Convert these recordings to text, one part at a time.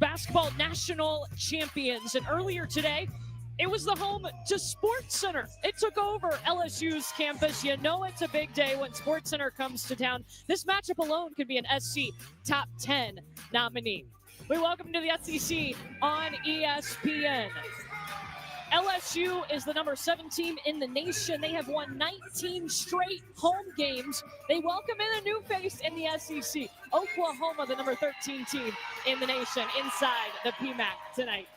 basketball national champions. And earlier today, it was the home to Sports Center. It took over LSU's campus. You know it's a big day when Sports Center comes to town. This matchup alone could be an SC Top 10 nominee. We welcome to the SEC on ESPN. LSU is the number 7 team in the nation. They have won 19 straight home games. They welcome in a new face in the SEC. Oklahoma, the number 13 team in the nation, inside the PMAC tonight.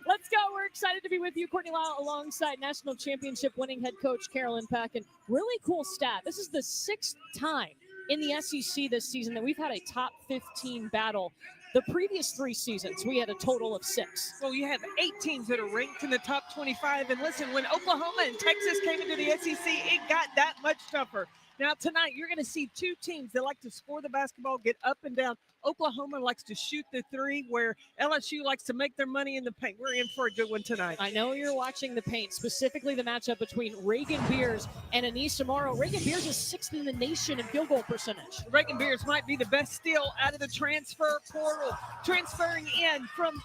Let's go. We're excited to be with you, Courtney Lyle, alongside national championship winning head coach Carolyn Packen. Really cool stat. This is the 6th time in the SEC this season that we've had a top 15 battle. The previous 3 seasons, we had a total of 6. Well, you have 8 teams that are ranked in the top 25. And listen, when Oklahoma and Texas came into the SEC, it got that much tougher. Now, tonight, you're going to see 2 teams that like to score the basketball, get up and down. Oklahoma likes to shoot the 3, where LSU likes to make their money in the paint. We're in for a good one tonight. I know you're watching the paint, specifically the matchup between Reagan Beers and Anissa Morrow. Reagan Beers is 6th in the nation in field goal percentage. Reagan Beers might be the best steal out of the transfer portal, transferring in from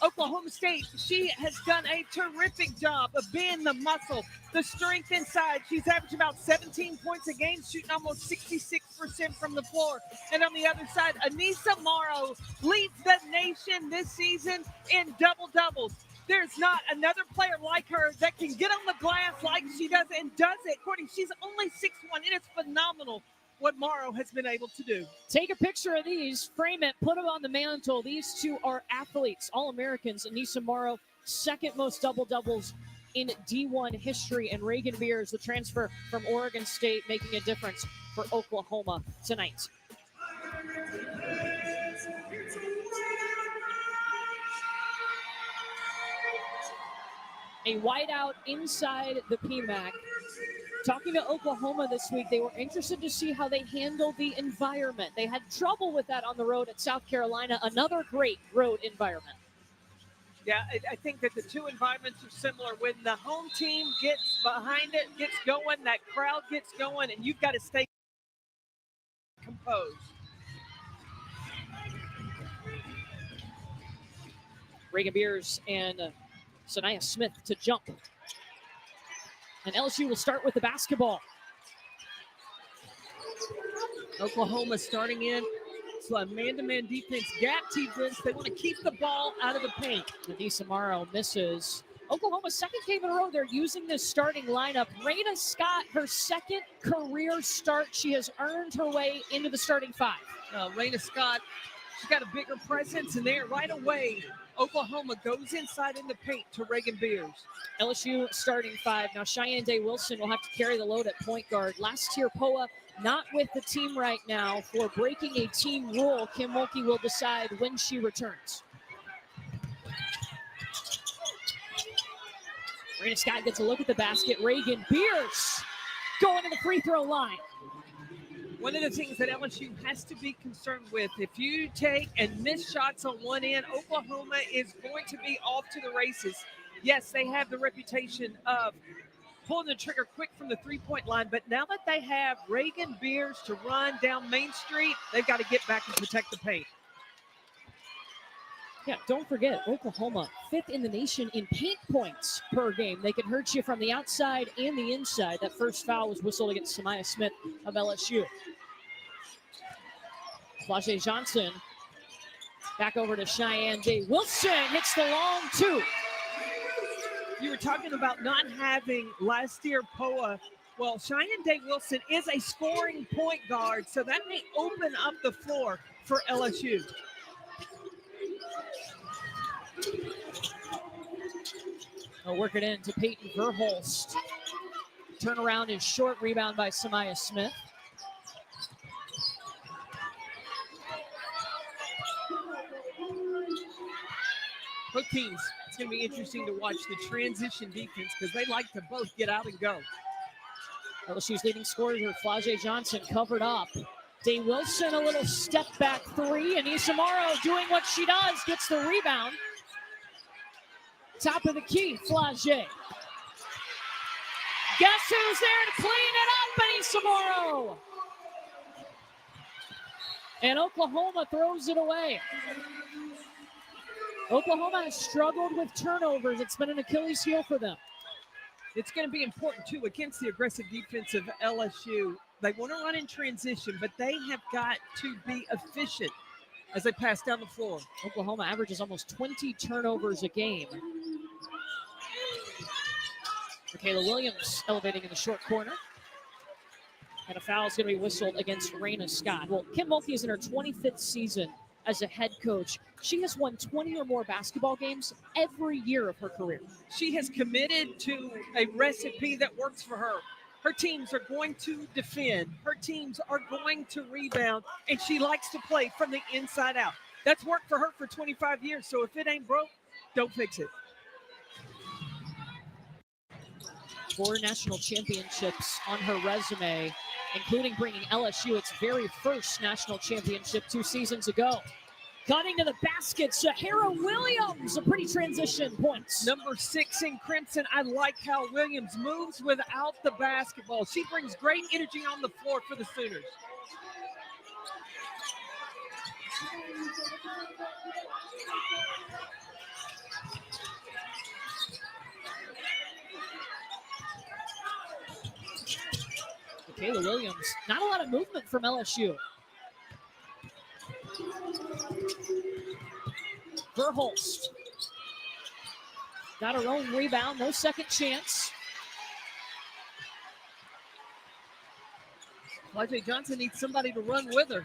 Oklahoma State. She has done a terrific job of being the muscle, the strength inside. She's averaged about 17 points a game, shooting almost 66% from the floor. And on the other side, Anissa Morrow leads the nation this season in double-doubles. There's not another player like her that can get on the glass like she does and does it. Courtney, she's only 6'1". It is phenomenal what Morrow has been able to do. Take a picture of these, frame it, put them on the mantle. These 2 are athletes, All-Americans. Anissa Morrow, 2nd most double-doubles in D1 history, and Reagan Beers, the transfer from Oregon State, making a difference for Oklahoma tonight. A whiteout inside the PMAC. Talking to Oklahoma this week, they were interested to see how they handle the environment. They had trouble with that on the road at South Carolina, another great road environment. Yeah, I think that the 2 environments are similar. When the home team gets behind it, gets going, that crowd gets going, and you've got to stay composed. Reagan Beers and Sanaya Smith to jump. And LSU will start with the basketball. Oklahoma starting in. So a man-to-man defense, gap defense. They want to keep the ball out of the paint. Anissa Morrow misses. Oklahoma's 2nd game in a row. They're using this starting lineup. Raina Scott, her 2nd career start. She has earned her way into the starting 5. Raina Scott, she's got a bigger presence, and there right away, Oklahoma goes inside in the paint to Reagan Beers. LSU starting 5. Now Cheyenne Day-Wilson will have to carry the load at point guard. Last year, Poa not with the team right now for breaking a team rule. Kim Mulkey will decide when she returns. Raina Scott gets a look at the basket. Reagan Beers going to the free throw line. One of the things that LSU has to be concerned with, if you take and miss shots on one end, Oklahoma is going to be off to the races. Yes, they have the reputation of pulling the trigger quick from the 3-point line, but now that they have Reagan Beers to run down Main Street, they've got to get back and protect the paint. Yeah, don't forget, Oklahoma 5th in the nation in paint points per game. They can hurt you from the outside and the inside. That first foul was whistled against Sanaya Smith of LSU. Flau'jae Johnson back over to Cheyenne Day-Wilson. Hits the long 2. You were talking about not having last year Poa. Well, Cheyenne Day-Wilson is a scoring point guard, so that may open up the floor for LSU. They'll work it in to Peyton Verhulst. Turnaround is short. Rebound by Sanaya Smith. Both teams, it's going to be interesting to watch the transition defense because they like to both get out and go. LSU's leading scorer here, Flau'jae Johnson, covered up. Day-Wilson, a little step back 3, and Anissa Morrow doing what she does, gets the rebound. Top of the key, Flau'jae. Guess who's there to clean it up, Anissa Morrow? And Oklahoma throws it away. Oklahoma has struggled with turnovers. It's been an Achilles heel for them. It's going to be important, too, against the aggressive defense of LSU. They want to run in transition, but they have got to be efficient as they pass down the floor. Oklahoma averages almost 20 turnovers a game. Michaela Williams elevating in the short corner. And a foul is going to be whistled against Raina Scott. Well, Kim Mulkey is in her 25th season as a head coach. She has won 20 or more basketball games every year of her career. She has committed to a recipe that works for her. Her teams are going to defend. Her teams are going to rebound. And she likes to play from the inside out. That's worked for her for 25 years. So if it ain't broke, don't fix it. 4 national championships on her resume, including bringing LSU its very first national championship 2 seasons ago. Cutting to the basket, Sahara Williams, a pretty transition points. Number 6 in Crimson. I like how Williams moves without the basketball. She brings great energy on the floor for the Sooners. Michaela Williams, not a lot of movement from LSU. Verhulst got her own rebound, no second chance. Flajay Johnson needs somebody to run with her.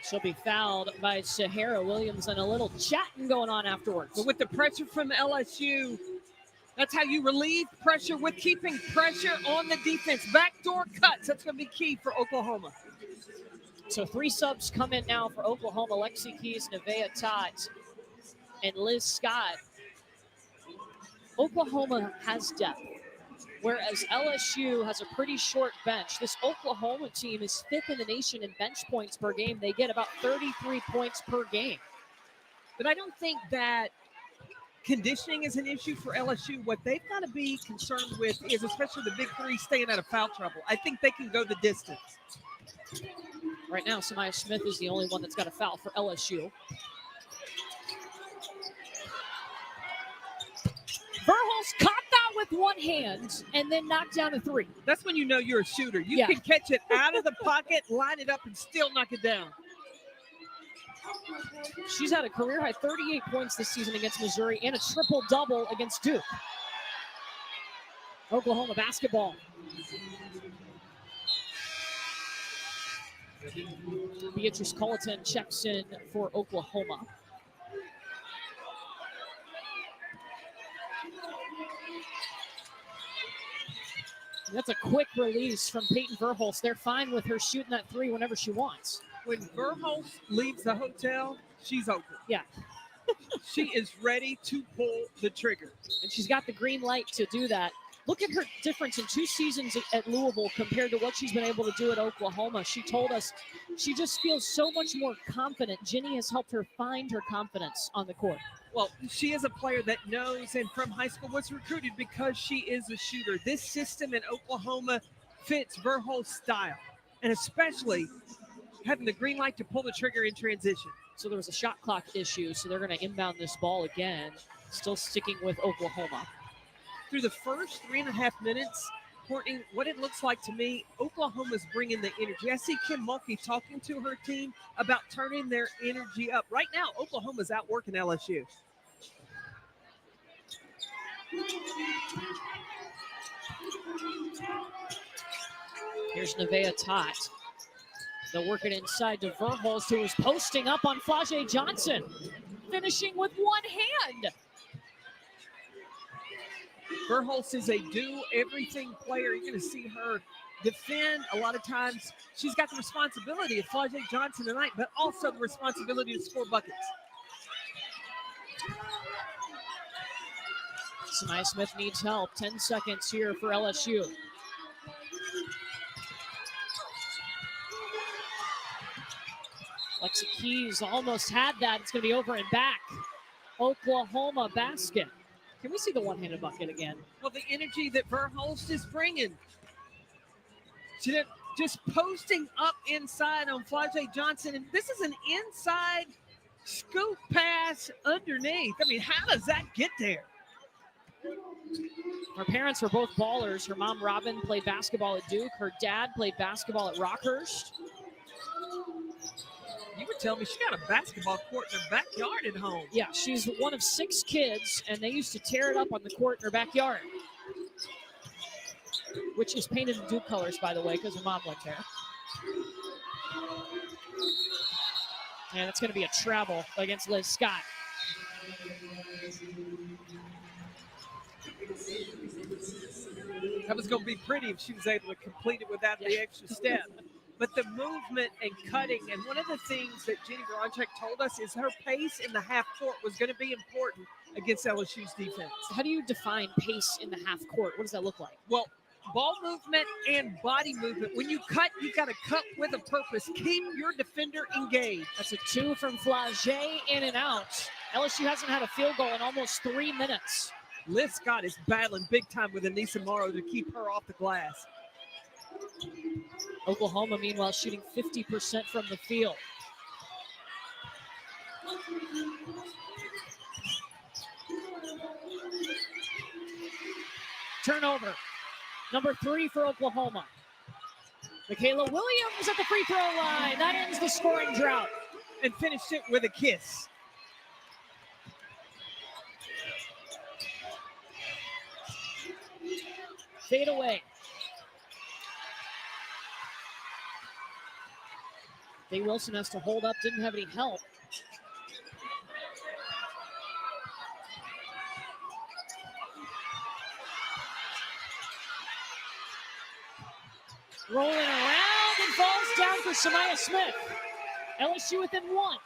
She'll be fouled by Sahara Williams, and a little chatting going on afterwards. But with the pressure from LSU, that's how you relieve pressure, with keeping pressure on the defense. Backdoor cuts, that's going to be key for Oklahoma. So 3 subs come in now for Oklahoma. Lexi Keys, Nevaeh Tott, and Liz Scott. Oklahoma has depth, whereas LSU has a pretty short bench. This Oklahoma team is 5th in the nation in bench points per game. They get about 33 points per game. But I don't think that conditioning is an issue for LSU. What they've got to be concerned with is, especially the big 3 staying out of foul trouble. I think they can go the distance. Right now, Samaya Smith is the only one that's got a foul for LSU. Verhulst caught that with one hand and then knocked down a 3. That's when you know you're a shooter. You can catch it out of the pocket, line it up, and still knock it down. She's had a career-high 38 points this season against Missouri and a triple-double against Duke. Oklahoma basketball. Beatrice Colleton checks in for Oklahoma. That's a quick release from Peyton Verhulst. They're fine with her shooting that 3 whenever she wants. When Verhulst leaves the hotel, she's open. Yeah. She is ready to pull the trigger. And she's got the green light to do that. Look at her difference in 2 seasons at Louisville compared to what she's been able to do at Oklahoma. She told us she just feels so much more confident. Ginny has helped her find her confidence on the court. Well, she is a player that knows and from high school was recruited because she is a shooter. This system in Oklahoma fits Verhulst's style, and especially having the green light to pull the trigger in transition. So there was a shot clock issue, so they're going to inbound this ball again, still sticking with Oklahoma. Through the first 3.5 minutes, Courtney, what it looks like to me, Oklahoma's bringing the energy. I see Kim Mulkey talking to her team about turning their energy up. Right now, Oklahoma's outworking LSU. Here's Nevaeh Tott. They'll work it inside to Verhulst, who is posting up on Flajay Johnson, finishing with one hand. Verhulst is a do-everything player. You're going to see her defend. A lot of times, she's got the responsibility of Flajay Johnson tonight, but also the responsibility to score buckets. Samaya Smith needs help. 10 seconds here for LSU. Lexi Keys almost had that. It's going to be over and back. Oklahoma basket. Can we see the one-handed bucket again? Well, the energy that Verhulst is bringing. just posting up inside on Flajay Johnson. And this is an inside scoop pass underneath. I mean, how does that get there? Her parents were both ballers. Her mom, Robin, played basketball at Duke. Her dad played basketball at Rockhurst. You were telling me she got a basketball court in her backyard at home. Yeah, she's one of 6 kids, and they used to tear it up on the court in her backyard, which is painted in Duke colors, by the way, because her mom went there. And it's going to be a travel against Liz Scott. That was going to be pretty if she was able to complete it without the extra step. But the movement and cutting, and one of the things that Jenny Bronchek told us is her pace in the half court was going to be important against LSU's defense. How do you define pace in the half court? What does that look like? Well, ball movement and body movement. When you cut, you got to cut with a purpose. Keep your defender engaged. That's a 2 from Flagey, in and out. LSU hasn't had a field goal in almost 3 minutes. Liz Scott is battling big time with Anissa Morrow to keep her off the glass. Oklahoma, meanwhile, shooting 50% from the field. Turnover. Number 3 for Oklahoma. Michaela Williams at the free throw line. That ends the scoring drought. And finished it with a kiss. Fade away. Day Wilson has to hold up, didn't have any help. Rolling around and falls down for Samaya Smith. LSU within 1.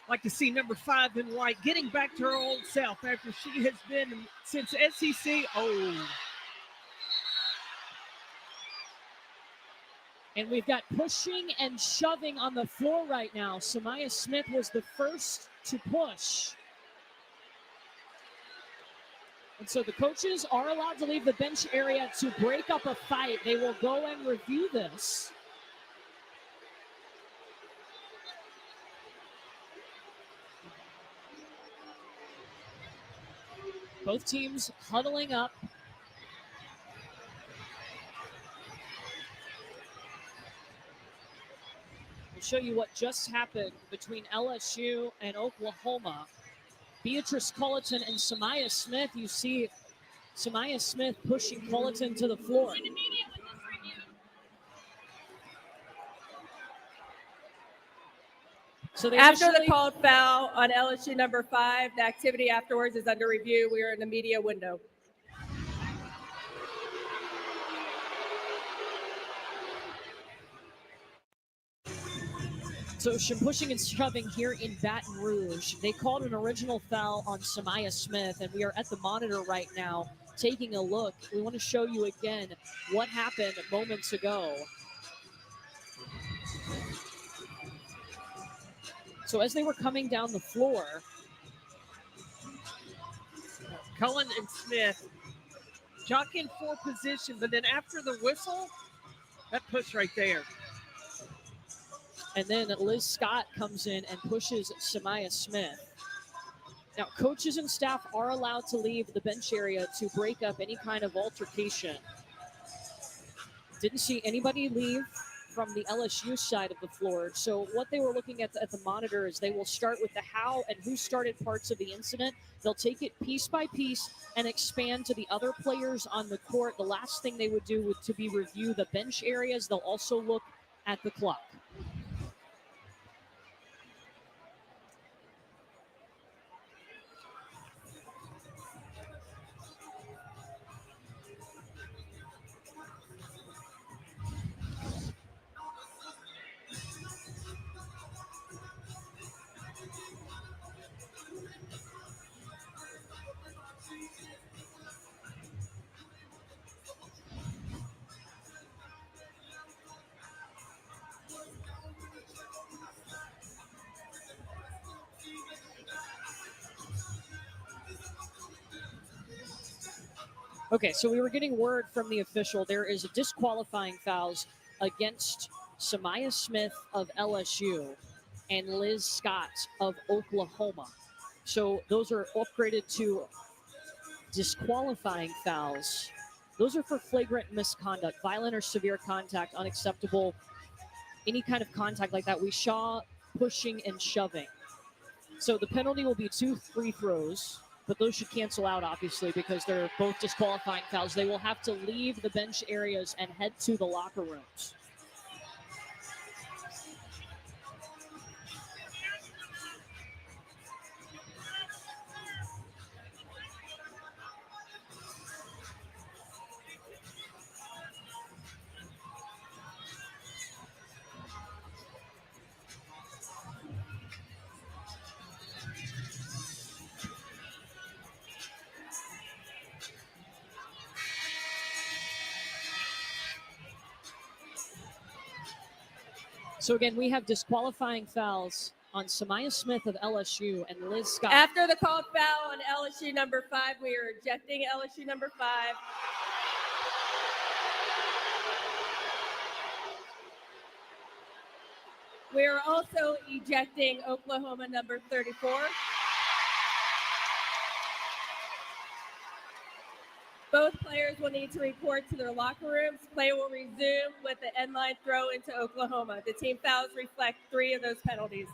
Like to see number 5 in white getting back to her old self after she has been since SEC. Oh. And we've got pushing and shoving on the floor right now. Samaya Smith was the first to push. And so the coaches are allowed to leave the bench area to break up a fight. They will go and review this. Both teams huddling up. Show you what just happened between LSU and Oklahoma. Beatrice Culleton and Samaya Smith. You see Samaya Smith pushing Culleton to the floor. So after the called foul on LSU number 5, the activity afterwards is under review. We are in the media window. So some pushing and shoving here in Baton Rouge. They called an original foul on Samaya Smith, and we are at the monitor right now taking a look. We want to show you again what happened moments ago. So as they were coming down the floor, Cullen and Smith jockeying for position, but then after the whistle, that push right there. And then Liz Scott comes in and pushes Samaya Smith. Now, coaches and staff are allowed to leave the bench area to break up any kind of altercation. Didn't see anybody leave from the LSU side of the floor. So what they were looking at the monitor is they will start with the how and who started parts of the incident. They'll take it piece by piece and expand to the other players on the court. The last thing they would do would to be review the bench areas. They'll also look at the clock. Okay, so we were getting word from the official. There is a disqualifying fouls against Samaya Smith of LSU and Liz Scott of Oklahoma. So those are upgraded to disqualifying fouls. Those are for flagrant misconduct, violent or severe contact, unacceptable, any kind of contact like that. We saw pushing and shoving. So the penalty will be 2 free throws, but those should cancel out, obviously, because they're both disqualifying fouls. They will have to leave the bench areas and head to the locker rooms. So again, we have disqualifying fouls on Samaya Smith of LSU and Liz Scott. After the called foul on LSU number 5, we are ejecting LSU number 5. We are also ejecting Oklahoma number 34. Both players will need to report to their locker rooms. Play will resume with the end line throw into Oklahoma. The team fouls reflect 3 of those penalties.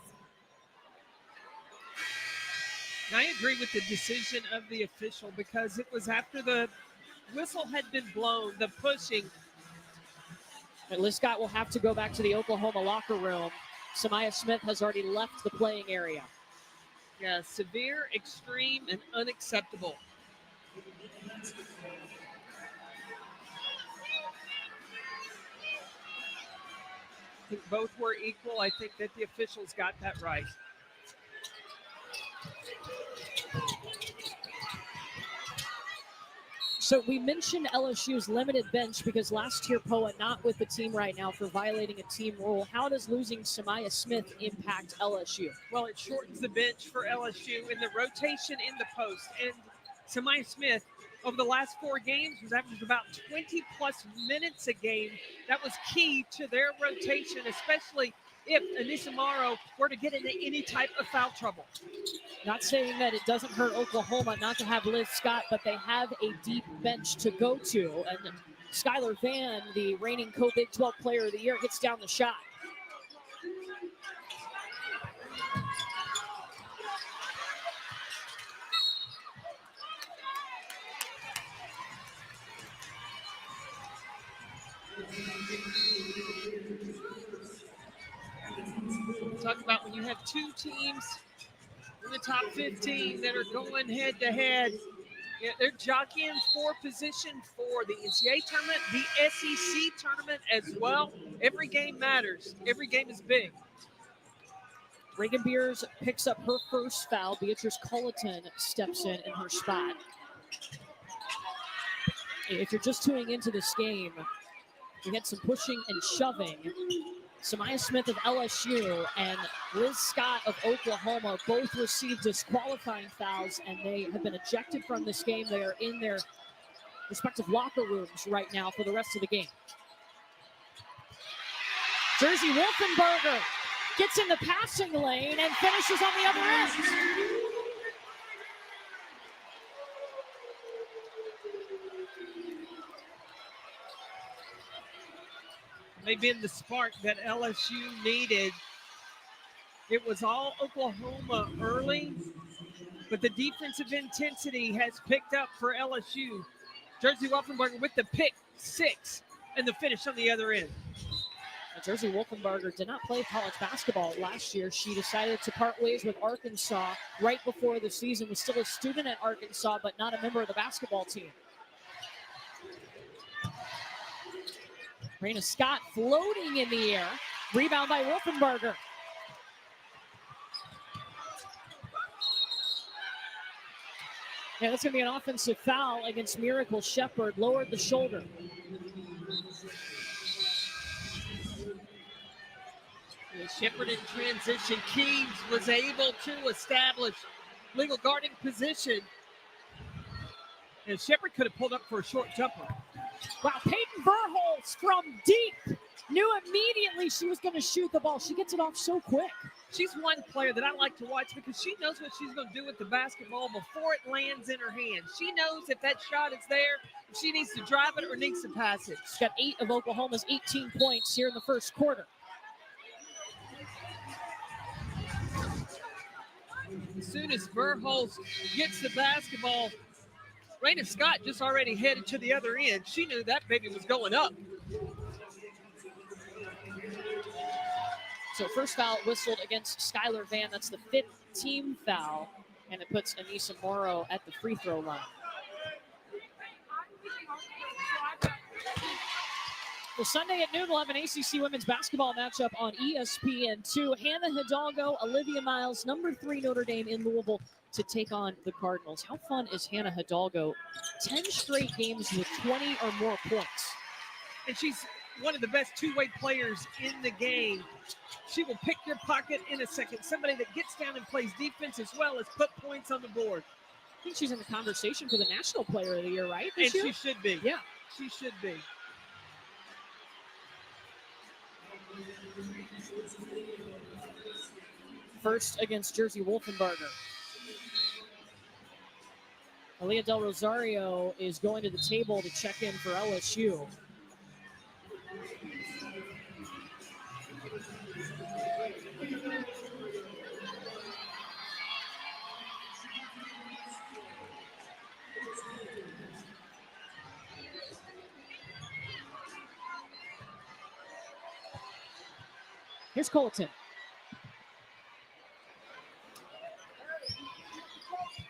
I agree with the decision of the official because it was after the whistle had been blown, the pushing. And Liz Scott will have to go back to the Oklahoma locker room. Samaya Smith has already left the playing area. Yeah, severe, extreme, and unacceptable. I think both were equal. I think that the officials got that right. So we mentioned LSU's limited bench because last year, Poa not with the team right now for violating a team rule. How does losing Samaya Smith impact LSU? Well, it shortens the bench for LSU in the rotation in the post. And Samaya Smith, over the last 4 games, was averaging about 20-plus minutes a game. That was key to their rotation, especially if Anissa Morrow were to get into any type of foul trouble. Not saying that it doesn't hurt Oklahoma not to have Liz Scott, but they have a deep bench to go to. And Skylar Vann, the reigning Co-Big 12 Player of the Year, gets down the shot. Talk about when you have 2 teams in the top 15 that are going head-to-head. Yeah, they're jockeying for position for the NCAA tournament, the SEC tournament as well. Every game matters. Every game is big. Reagan Beers picks up her first foul. Beatrice Culleton steps in her spot. If you're just tuning into this game, we had some pushing and shoving. Samaya Smith of LSU and Liz Scott of Oklahoma both received disqualifying fouls, and they have been ejected from this game. They are in their respective locker rooms right now for the rest of the game. Jersey Wolfenberger gets in the passing lane and finishes on the other end. They've been the spark that LSU needed. It was all Oklahoma early, but the defensive intensity has picked up for LSU. Jersey Wolfenberger with the pick 6 and the finish on the other end. Jersey Wolfenberger did not play college basketball last year. She decided to part ways with Arkansas right before the season, was still a student at Arkansas, but not a member of the basketball team. Raina Scott floating in the air. Rebound by Wolfenberger. Yeah, that's going to be an offensive foul against Miracle Shepard. Lowered the shoulder. Shepard in transition. Keys was able to establish legal guarding position. And Shepard could have pulled up for a short jumper. Wow, Peyton Verholz from deep Knew immediately she was going to shoot the ball. She gets it off so quick. She's one player that I like to watch because she knows what she's going to do with the basketball before it lands in her hand. She knows if that shot is there, if she needs to drive it or needs to pass it. She's got 8 of Oklahoma's 18 points here in the first quarter. As soon as Verholz gets the basketball, Raina Scott just already headed to the other end. She knew that baby was going up. So first foul whistled against Skylar Van. That's the 5th team foul, and it puts Anissa Morrow at the free throw line. Well, Sunday at noon, we'll have an ACC women's basketball matchup on ESPN2. Hannah Hidalgo, Olivia Miles, number 3 Notre Dame in Louisville to take on the Cardinals. How fun is Hannah Hidalgo? 10 straight games with 20 or more points. And she's one of the best two-way players in the game. She will pick your pocket in a second. Somebody that gets down and plays defense as well as put points on the board. I think she's in the conversation for the National Player of the Year, right? And she should be. Yeah. She should be. First against Jersey Wolfenbarger. Aaliyah Del Rosario is going to the table to check in for LSU. Here's Colleton.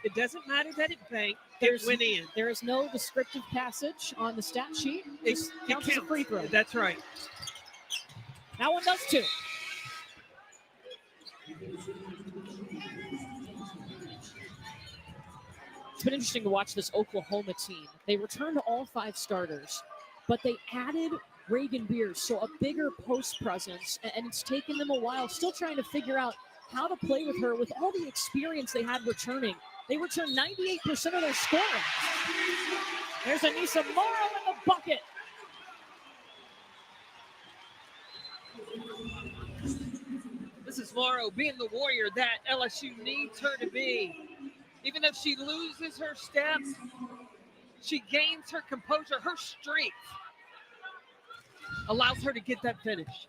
It doesn't matter that it banked. It went in. There is no descriptive passage on the stat sheet. It counts as a free throw. That's right. That one does too. It's been interesting to watch this Oklahoma team. They returned all 5 starters, but they added Reagan Beers, so a bigger post presence, and it's taken them a while, still trying to figure out how to play with her with all the experience they had returning. They returned 98% of their scoring. There's Anissa Morrow in the bucket. This is Morrow being the warrior that LSU needs her to be. Even if she loses her steps, she gains her composure, her strength allows her to get that finish.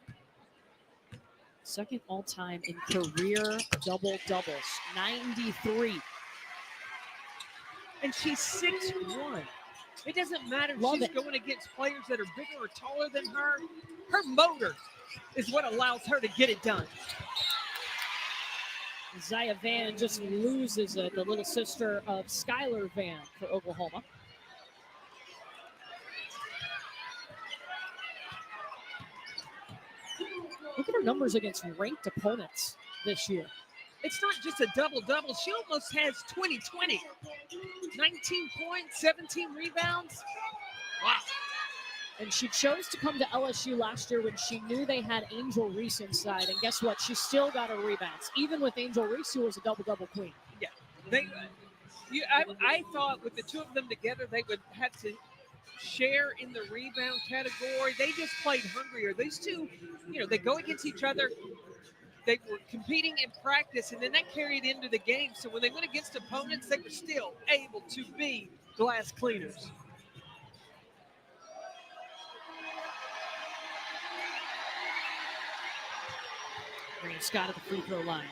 Second all-time in career double-doubles, 93. And she's 6'1". It doesn't matter if she's going against players that are bigger or taller than her. Her motor is what allows her to get it done. Zaya Van just loses it, the little sister of Skylar Van for Oklahoma. Look at her numbers against ranked opponents this year. It's not just a double-double. She almost has 20-20. 19 points, 17 rebounds. Wow. And she chose to come to LSU last year when she knew they had Angel Reese inside. And guess what? She still got her rebounds, even with Angel Reese, who was a double-double queen. Yeah. I thought with the two of them together, they would have to share in the rebound category. They just played hungrier. These two, they go against each other. They were competing in practice, and then that carried into the game. So when they went against opponents, they were still able to be glass cleaners. Green Scott at the free throw line.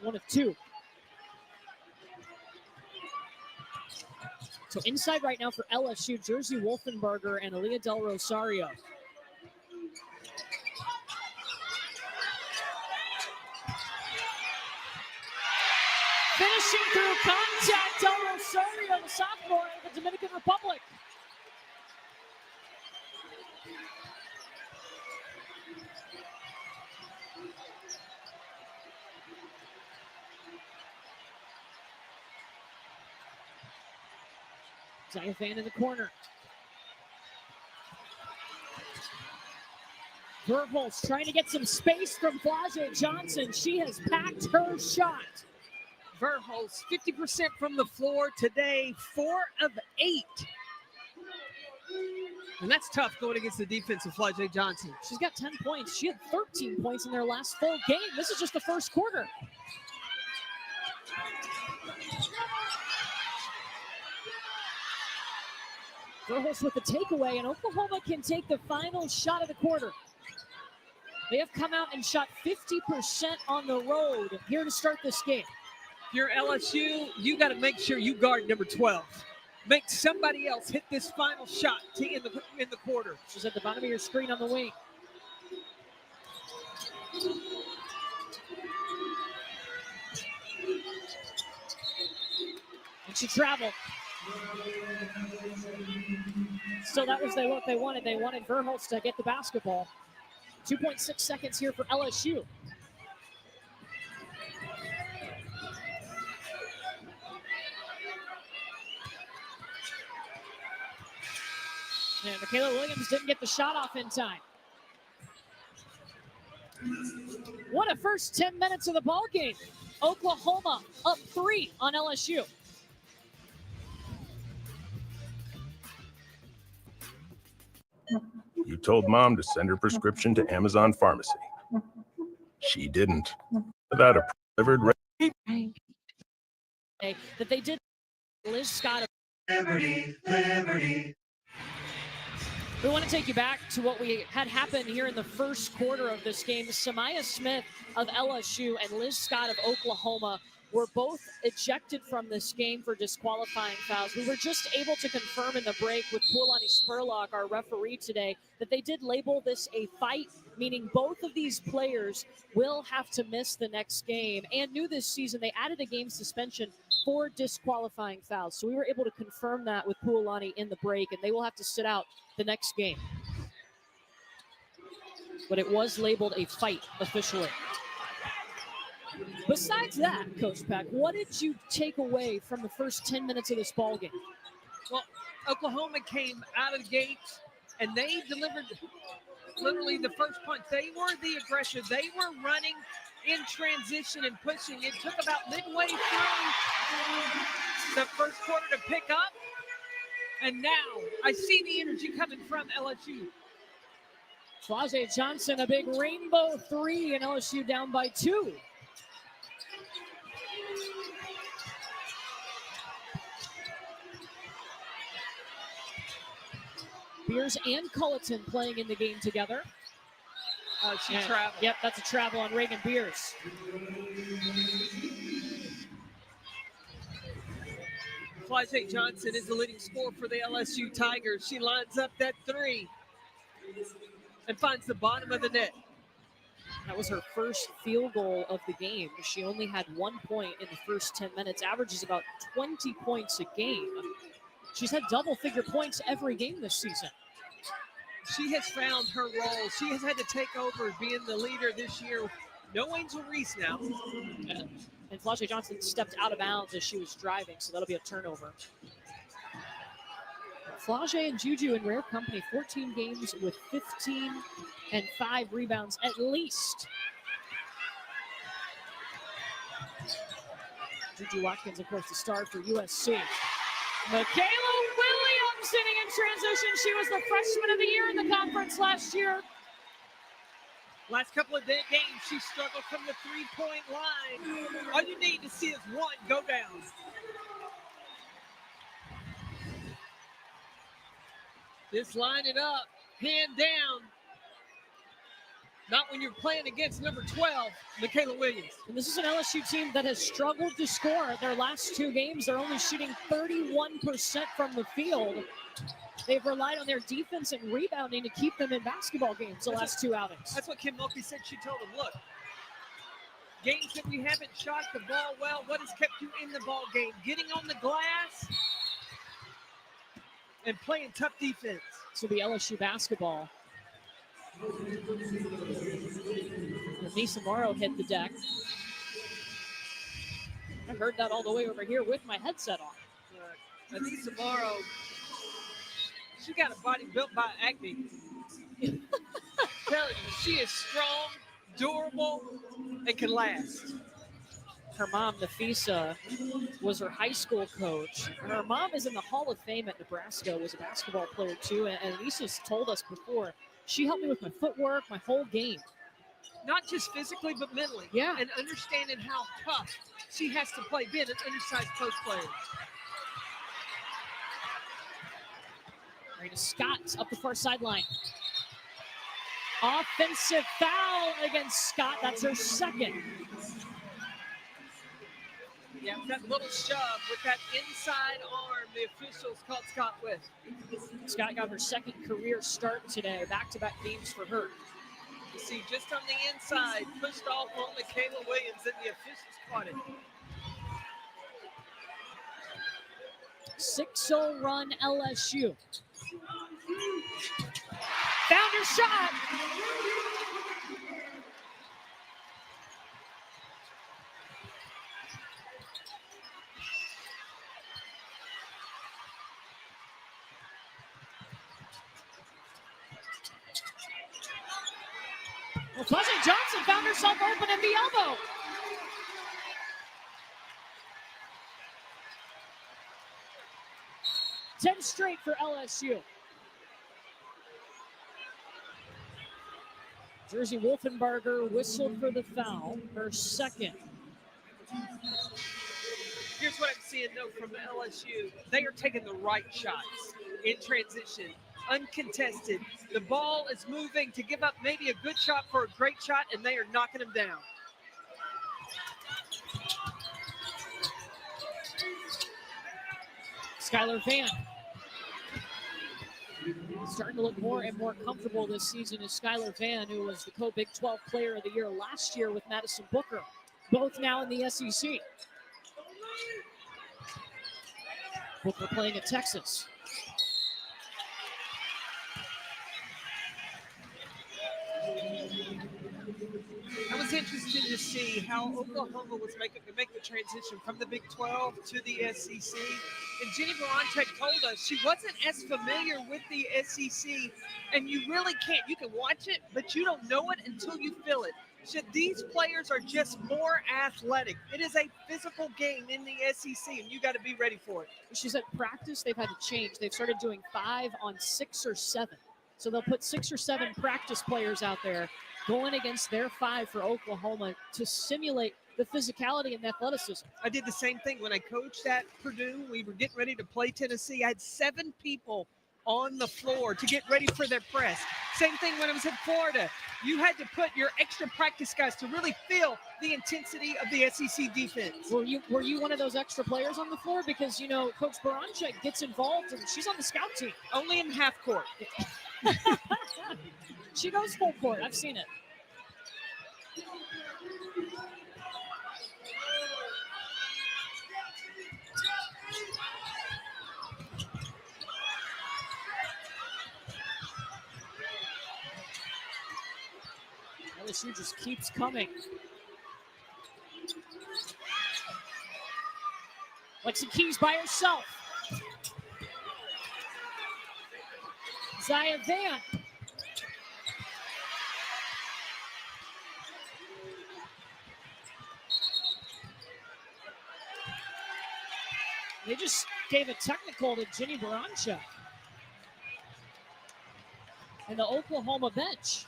One of 2. So inside right now for LSU, Jersey Wolfenbarger and Aaliyah Del Rosario. Finishing through contact, Del Rosario, the sophomore of the Dominican Republic. Zaya Van in the corner. Verhulst trying to get some space from Flage Johnson. She has packed her shot. Verhulst, 50% from the floor today, 4 of 8. And that's tough going against the defense of Flage Johnson. She's got 10 points. She had 13 points in their last full game. This is just the first quarter. Verhulst with the takeaway, and Oklahoma can take the final shot of the quarter. They have come out and shot 50% on the road here to start this game. If you're LSU, you got to make sure you guard number 12. Make somebody else hit this final shot to in the quarter. She's at the bottom of your screen on the wing. And she traveled. So that was what they wanted. They wanted Verhulst to get the basketball. 2.6 seconds here for LSU. And Michaela Williams didn't get the shot off in time. What a first 10 minutes of the ball game. Oklahoma up 3 on LSU. You told Mom to send her prescription to Amazon Pharmacy. She didn't. Without a delivered That they did. Liz Scott. Liberty. We want to take you back to what we had happen here in the first quarter of this game. Samaya Smith of LSU and Liz Scott of Oklahoma were both ejected from this game for disqualifying fouls. We were just able to confirm in the break with Puolani Spurlock, our referee today, that they did label this a fight, meaning both of these players will have to miss the next game. And new this season, they added a game suspension for disqualifying fouls. So we were able to confirm that with Puolani in the break, and they will have to sit out the next game. But it was labeled a fight officially. Besides that, Coach Peck, what did you take away from the first 10 minutes of this ball game? Well, Oklahoma came out of the gates and they delivered literally the first punch. They were the aggressor. They were running in transition and pushing. It took about midway through the first quarter to pick up. And now I see the energy coming from LSU. Flage Johnson, a big rainbow 3, and LSU down by 2. Beers and Culleton playing in the game together. She traveled. Yep, that's a travel on Reagan Beers. Flage Johnson is the leading scorer for the LSU Tigers. She lines up that 3 and finds the bottom of the net. That was her first field goal of the game. She only had 1 point in the first 10 minutes, averages about 20 points a game. She's had double-figure points every game this season. She has found her role. She has had to take over being the leader this year. No Angel Reese now. And Flage Johnson stepped out of bounds as she was driving, so that'll be a turnover. Flage and Juju in rare company, 14 games with 15 and 5 rebounds at least. Juju Watkins, of course, the star for USC. Michaela Williams sitting in transition. She was the freshman of the year in the conference last year. Last couple of games, she struggled from the three-point line. All you need to see is one go down. Just line it up, hand down. Not when you're playing against number 12, Michaela Williams. And this is an LSU team that has struggled to score. Their last 2 games, they're only shooting 31% from the field. They've relied on their defense and rebounding to keep them in basketball games the last 2 outings. That's what Kim Mulkey said. She told them, look, games that we haven't shot the ball well, what has kept you in the ball game? Getting on the glass and playing tough defense. This will be LSU basketball. Nisa Morrow hit the deck. I heard that all the way over here with my headset on. Nisa Morrow, she got a body built by Acme. telling you, she is strong, durable, and can last. Her mom, Nafisa, was her high school coach. Her mom is in the Hall of Fame at Nebraska, was a basketball player too. And Lisa's told us before, she helped me with my footwork, my whole game. Not just physically, but mentally. Yeah. And understanding how tough she has to play, being an undersized post player. Right to Scott up the far sideline. Offensive foul against Scott. That's her second. Yeah, that little shove with that inside arm the officials called Scott with. Scott got her second career start today. Back-to-back games for her. You see, just on the inside, pushed off on Michaela Williams, and the officials caught it. 6-0 run LSU. Found her shot. Well, Fuzzy Johnson found herself open at the elbow. Ten straight for LSU. Jersey Wolfenbarger whistled for the foul, her second. Here's what I'm seeing, though, from LSU. They are taking the right shots in transition, uncontested. The ball is moving to give up maybe a good shot for a great shot, and they are knocking them down. Skylar Van. Starting to look more and more comfortable this season is Skylar Van, who was the co-Big 12 Player of the Year last year with Madison Booker, both now in the SEC. Booker playing at Texas. I was interested to see how Oklahoma was make the transition from the Big 12 to the SEC. And Jenny Baranczyk told us she wasn't as familiar with the SEC, and you really can't. You can watch it, but you don't know it until you feel it. So these players are just more athletic. It is a physical game in the SEC, and you got to be ready for it. She said practice, they've had to change. They've started doing 5 on 6 or 7. So they'll put 6 or 7 practice players out there going against their 5 for Oklahoma to simulate the physicality and athleticism. I did the same thing when I coached at Purdue. We were getting ready to play Tennessee. I had 7 people on the floor to get ready for their press. Same thing when I was in Florida. You had to put your extra practice guys to really feel the intensity of the SEC defense. Were you one of those extra players on the floor? Because, you know, Coach Baranczyk gets involved, and she's on the scout team. Only in half court. She goes full court. I've seen it. LSU just keeps coming. Lexi Keys by herself. Zaya Van. They just gave a technical to Jenny Baranczyk and the Oklahoma bench.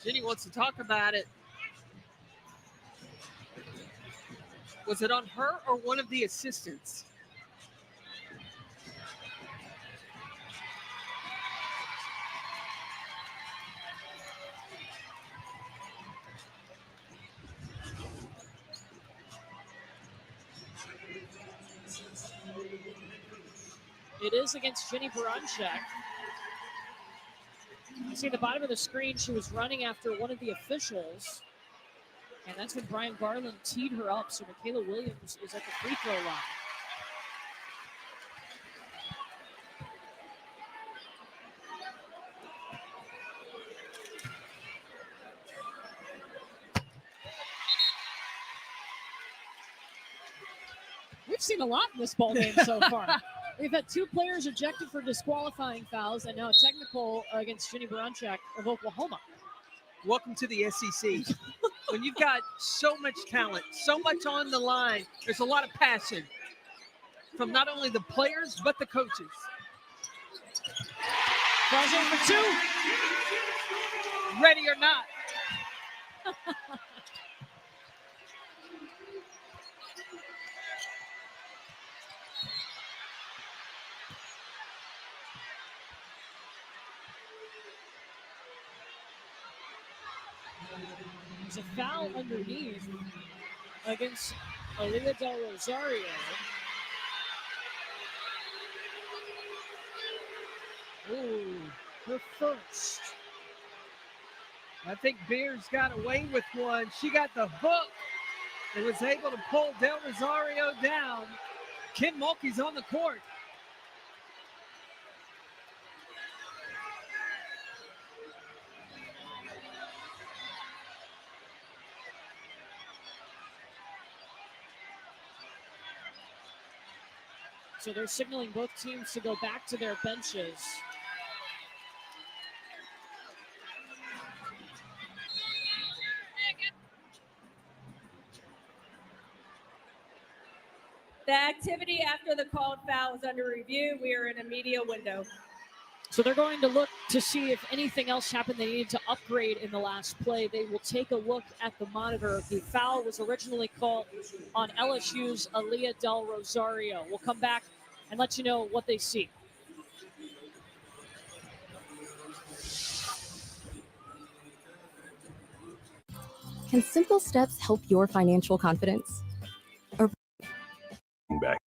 Jenny wants to talk about it. Was it on her or one of the assistants? It is against Jenny Baranczyk. You see at the bottom of the screen, she was running after one of the officials. And that's when Brian Garland teed her up. So Michaela Williams is at the free throw line. We've seen a lot in this ball game so far. We've had 2 players ejected for disqualifying fouls, and now a technical against Jenny Baranchak of Oklahoma. Welcome to the SEC. When you've got so much talent, so much on the line, there's a lot of passion from not only the players, but the coaches. Fouls in for 2. Ready or not. There's a foul underneath against Aaliyah Del Rosario. Ooh, her first. I think Beers got away with one. She got the hook and was able to pull Del Rosario down. Kim Mulkey's on the court. So they're signaling both teams to go back to their benches. The activity after the called foul is under review. We are in a media window. So they're going to look to see if anything else happened they needed to upgrade in the last play. They will take a look at the monitor. The foul was originally called on LSU's Aaliyah Del Rosario. We'll come back and let you know what they see. Can simple steps help your financial confidence? Back.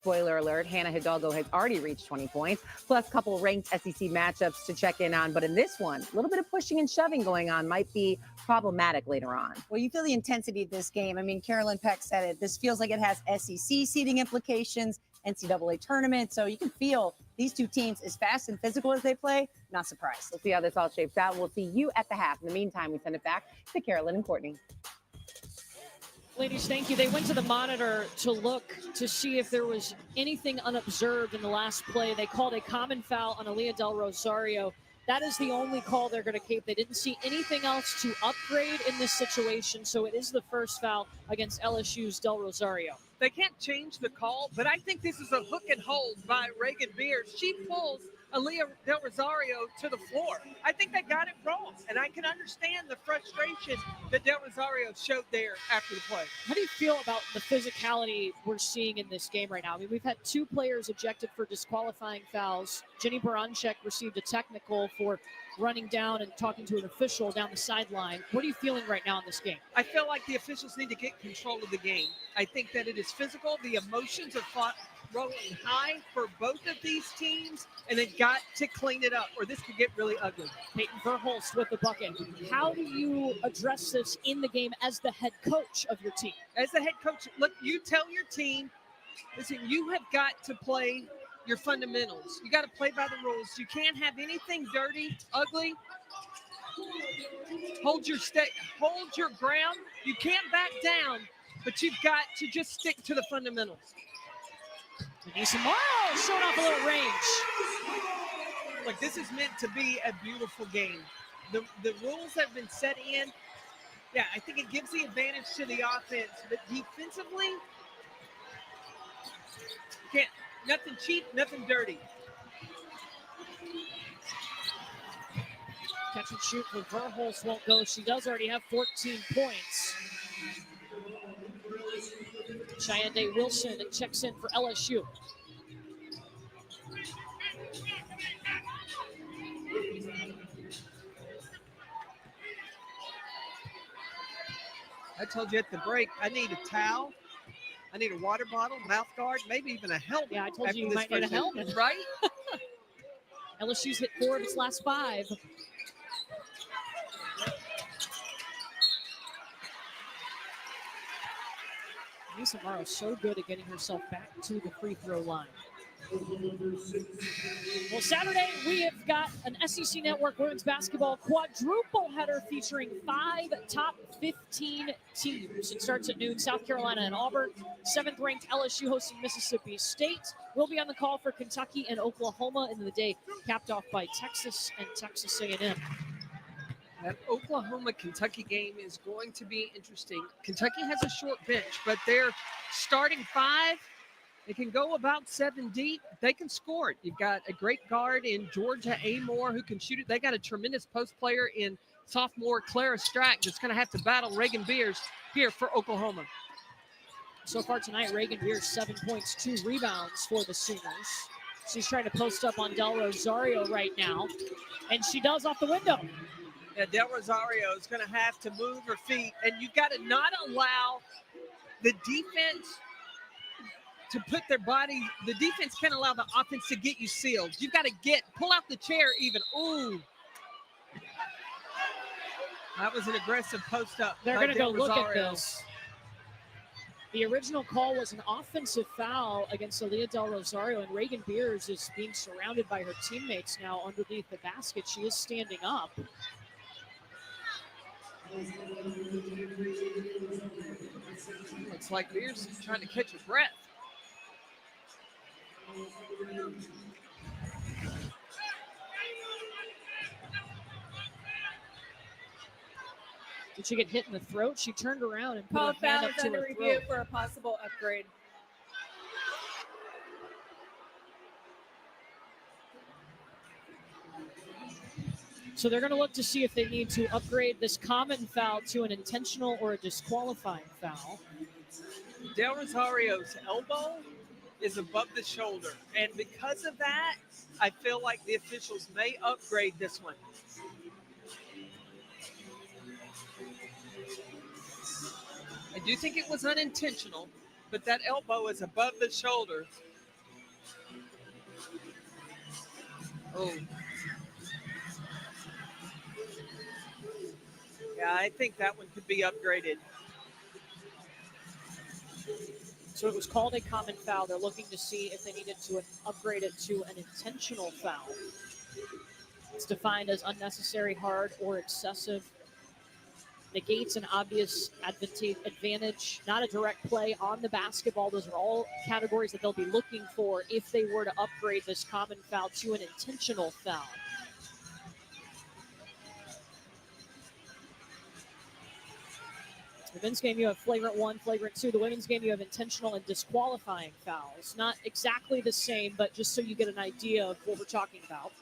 Spoiler alert, Hannah Hidalgo has already reached 20 points, plus a couple ranked SEC matchups to check in on. But in this one, a little bit of pushing and shoving going on might be problematic later on. Well, you feel the intensity of this game. I mean, Carolyn Peck said it. This feels like it has SEC seeding implications, NCAA tournament. So you can feel these two teams, as fast and physical as they play, not surprised. We'll see how this all shapes out. We'll see you at the half. In the meantime, we send it back to Carolyn and Courtney. Ladies, thank you. They went to the monitor to look to see if there was anything unobserved in the last play. They called a common foul on Aaliyah Del Rosario. That is the only call they're going to keep. They didn't see anything else to upgrade in this situation, so it is the first foul against LSU's Del Rosario. They can't change the call, but I think this is a hook and hold by Reagan Beers. She pulls Aaliyah Del Rosario to the floor. I think they got it wrong, and I can understand the frustration that Del Rosario showed there after the play. How do you feel about the physicality we're seeing in this game right now? I mean, we've had 2 players ejected for disqualifying fouls. Jenny Baranchak received a technical for running down and talking to an official down the sideline. What are you feeling right now in this game? I feel like the officials need to get control of the game. I think that it is physical. The emotions are rolling high for both of these teams, and they've got to clean it up, or this could get really ugly. Peyton Verholst with the bucket. How do you address this in the game as the head coach of your team? As the head coach, look, you tell your team, listen, you have got to play your fundamentals. You got to play by the rules. You can't have anything dirty, ugly. Hold your ground. You can't back down, but you've got to just stick to the fundamentals. Denise Morrow showing off a little range. Look, this is meant to be a beautiful game. The rules have been set in. Yeah, I think it gives the advantage to the offense, but defensively, can't. Nothing cheap, nothing dirty. Catch and shoot for Verholst won't go. She does already have 14 points. Cheyenne Day Wilson checks in for LSU. I told you at the break, I need a towel. I need a water bottle, mouth guard, maybe even a helmet. Yeah, I told you might need a helmet. Right? LSU's hit 4 of its last 5. Denise Morrow so good at getting herself back to the free throw line. Well, Saturday, we have got an SEC Network women's basketball quadruple header featuring 5 top 15 teams. It starts at noon, South Carolina and Auburn. 7th-ranked LSU hosting Mississippi State. We'll be on the call for Kentucky and Oklahoma in the day, capped off by Texas and Texas A&M. That Oklahoma-Kentucky game is going to be interesting. Kentucky has a short bench, but their starting 5, they can go about 7 deep. They can score it. You've got a great guard in Georgia Amore who can shoot it. They got a tremendous post player in sophomore Clara Strack that's going to have to battle Reagan Beers here for Oklahoma. So far tonight, Reagan Beers, 7 points, 2 rebounds for the Sooners. She's trying to post up on Del Rosario right now, and she does off the window. Yeah, Del Rosario is going to have to move her feet, and you've got to not allow the defense to put their body. The defense can't allow the offense to get you sealed. You've got to pull out the chair even. Ooh. That was an aggressive post up. They're going to go look at this. The original call was an offensive foul against Aaliyah Del Rosario, and Reagan Beers is being surrounded by her teammates now underneath the basket. She is standing up. Looks like Beers is trying to catch her breath. Did she get hit in the throat? She turned around and put Call her hand foul up is to under her review throat. for a possible upgrade. So they're going to look to see if they need to upgrade this common foul to an intentional or a disqualifying foul. Del Rosario's elbow is above the shoulder, and because of that, I feel like the officials may upgrade this one. I do think it was unintentional, but that elbow is above the shoulder. Oh. Yeah, I think that one could be upgraded. So it was called a common foul. They're looking to see if they needed to upgrade it to an intentional foul. It's defined as unnecessary, hard, or excessive. Negates an obvious advantage, not a direct play on the basketball. Those are all categories that they'll be looking for if they were to upgrade this common foul to an intentional foul. The men's game, you have flagrant 1, flagrant 2. The women's game, you have intentional and disqualifying fouls. Not exactly the same, but just so you get an idea of what we're talking about.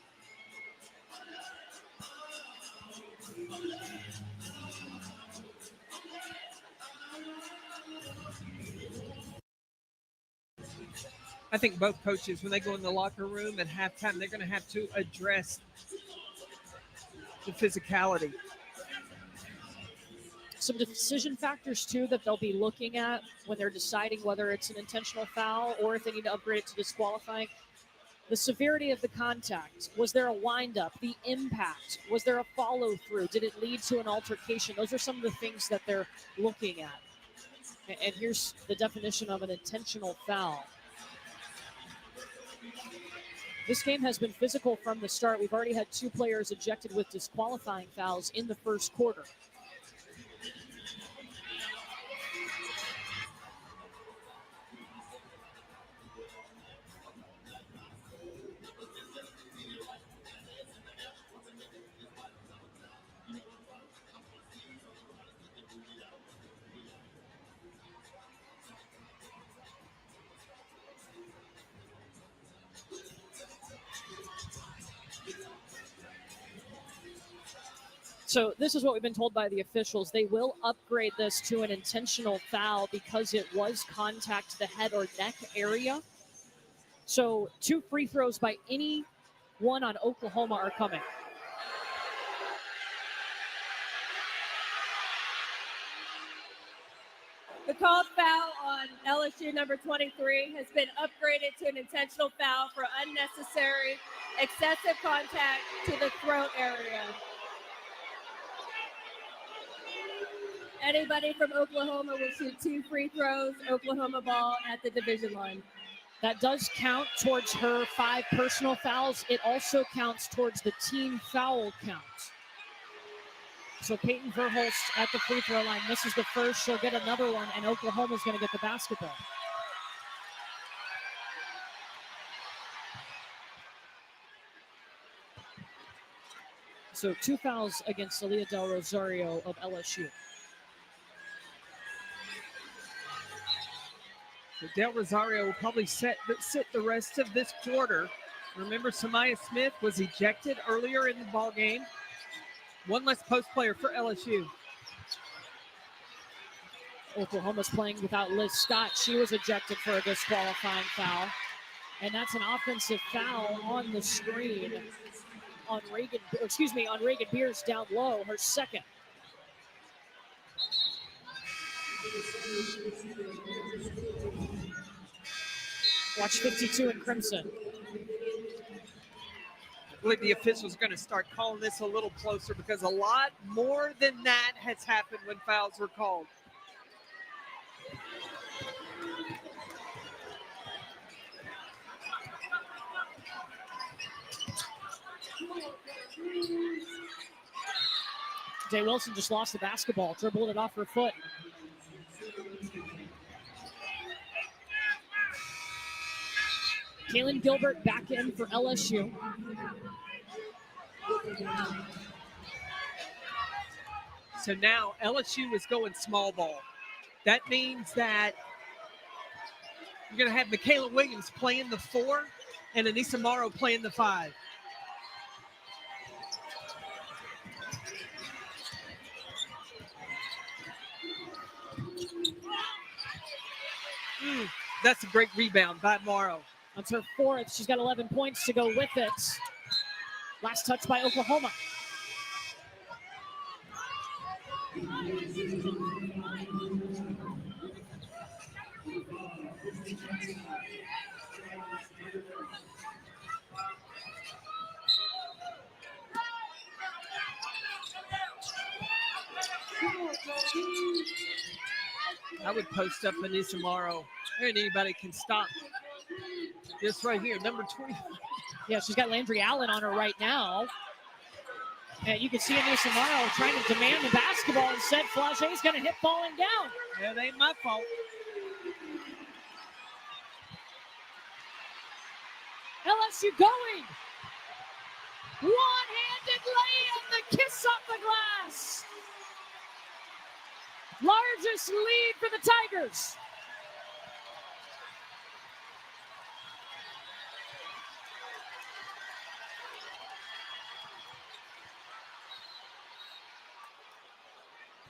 I think both coaches, when they go in the locker room at halftime, they're going to have to address the physicality. Some decision factors, too, that they'll be looking at when they're deciding whether it's an intentional foul or if they need to upgrade it to disqualifying. The severity of the contact. Was there a windup? The impact. Was there a follow-through? Did it lead to an altercation? Those are some of the things that they're looking at. And here's the definition of an intentional foul. This game has been physical from the start. We've already had 2 players ejected with disqualifying fouls in the first quarter. So this is what we've been told by the officials. They will upgrade this to an intentional foul because it was contact to the head or neck area. So 2 free throws by anyone on Oklahoma are coming. The called foul on LSU number 23 has been upgraded to an intentional foul for unnecessary, excessive contact to the throat area. Anybody from Oklahoma will shoot 2 free throws, Oklahoma ball at the division line. That does count towards her 5 personal fouls. It also counts towards the team foul count. So Peyton Verhulst at the free throw line misses the first. She'll get another one, and Oklahoma's going to get the basketball. So 2 fouls against Aaliyah Del Rosario of LSU. So Del Rosario will probably sit the rest of this quarter. Remember, Samaya Smith was ejected earlier in the ball game. One less post player for LSU. Oklahoma's playing without Liz Scott. She was ejected for a disqualifying foul. And that's an offensive foul on the screen on Reagan Beers down low, her second. Watch 52 in crimson. I believe the officials are going to start calling this a little closer because a lot more than that has happened when fouls were called. Jay Wilson just lost the basketball, dribbled it off her foot. Kaylin Gilbert back in for LSU. So now LSU is going small ball. That means that you're going to have Michaela Williams playing the 4 and Anissa Morrow playing the 5. That's a great rebound by Morrow. That's her 4th. She's got 11 points to go with it. Last touch by Oklahoma. I would post up Anissa Morrow, and anybody can stop. This right here, number 20. Yeah, she's got Landry Allen on her right now. And you can see Anissa Morrow trying to demand the basketball. Instead, Flage's going to hit falling down. Yeah, that ain't my fault. LSU going. One-handed lay-in, the kiss off the glass. Largest lead for the Tigers.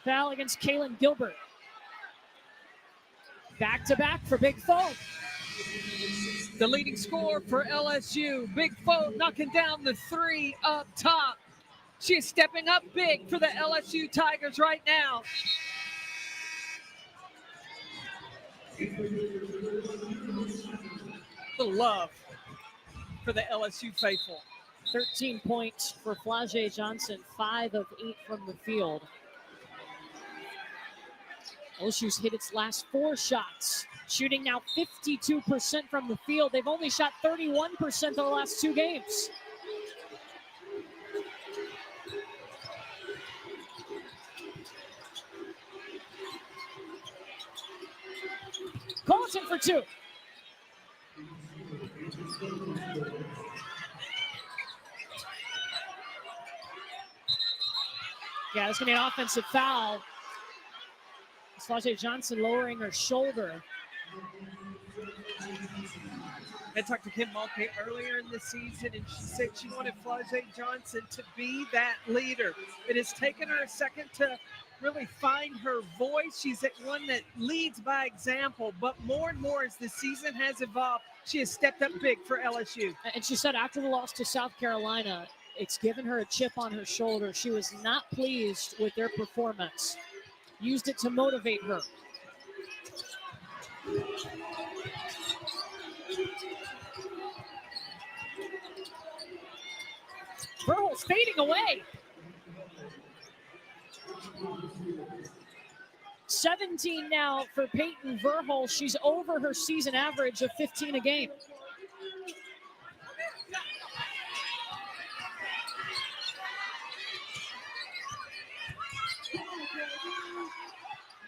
Foul against Kaylin Gilbert. Back-to-back for Big Foe. The leading scorer for LSU, Big Foe knocking down the 3 up top. She is stepping up big for the LSU Tigers right now. Little love for the LSU faithful. 13 points for Flage Johnson, 5 of 8 from the field. LSU's hit its last 4 shots, shooting now 52% from the field. They've only shot 31% the last 2 games. Collison for 2. Yeah, it's going to be an offensive foul. Flage Johnson lowering her shoulder. I talked to Kim Mulkey earlier in the season, and she said she wanted Flage Johnson to be that leader. It has taken her a second to really find her voice. She's one that leads by example, but more and more as the season has evolved, she has stepped up big for LSU. And she said after the loss to South Carolina, it's given her a chip on her shoulder. She was not pleased with their performance. Used it to motivate her. Verhulst fading away. 17 now for Peyton Verhulst. She's over her season average of 15 a game.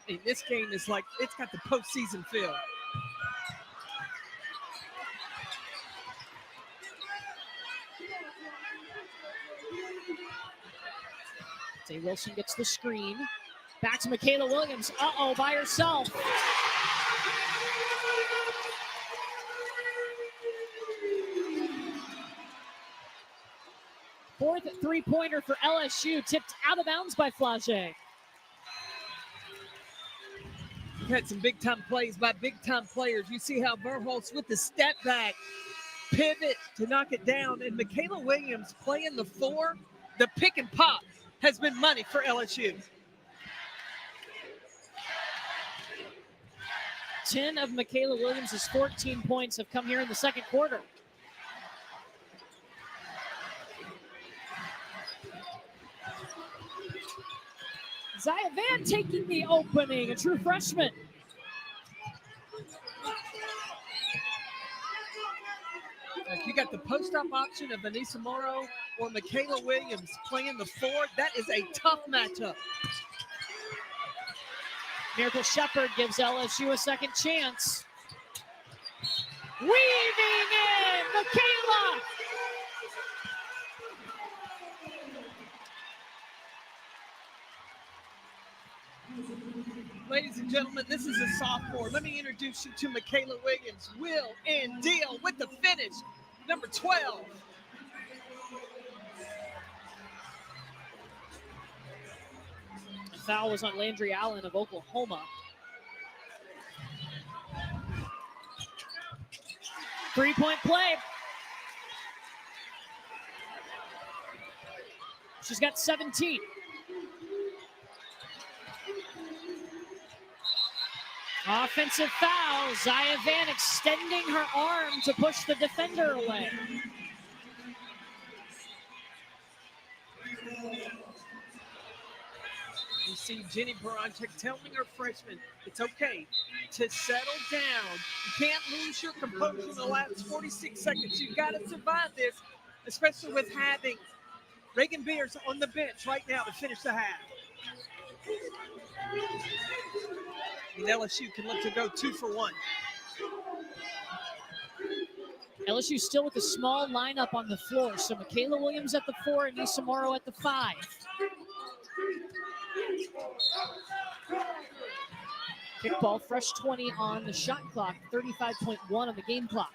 Hey, this game is like, it's got the postseason feel. Zay Wilson gets the screen. Back to Michaela Williams. Uh-oh, by herself. Fourth three-pointer for LSU, tipped out of bounds by Flage. We've had some big-time plays by big-time players. You see how Verhulst with the step back, pivot to knock it down, and Michaela Williams playing the 4. The pick and pop has been money for LSU. 10 of Michaela Williams' 14 points have come here in the second quarter. Zaya Van taking the opening, a true freshman. You got the post-up option of Vanessa Morrow or Michaela Williams playing the 4. That is a tough matchup. Miracle Shepherd gives LSU a second chance. Weaving in, Michaela! Ladies and gentlemen, this is a sophomore. Let me introduce you to Michaela Williams. Will and deal with the finish. Number 12. The foul was on Landry Allen of Oklahoma. Three-point play. She's got 17. Offensive foul. Zaya Van extending her arm to push the defender away. You see Jenny Baranczyk telling her freshman it's okay to settle down. You can't lose your composure in the last 46 seconds. You've got to survive this, especially with having Reagan Beers on the bench right now to finish the half. And LSU can look to go 2 for 1. LSU still with a small lineup on the floor. So Michaela Williams at the 4 and Nisa Morrow at the 5. Kickball, fresh 20 on the shot clock, 35.1 on the game clock.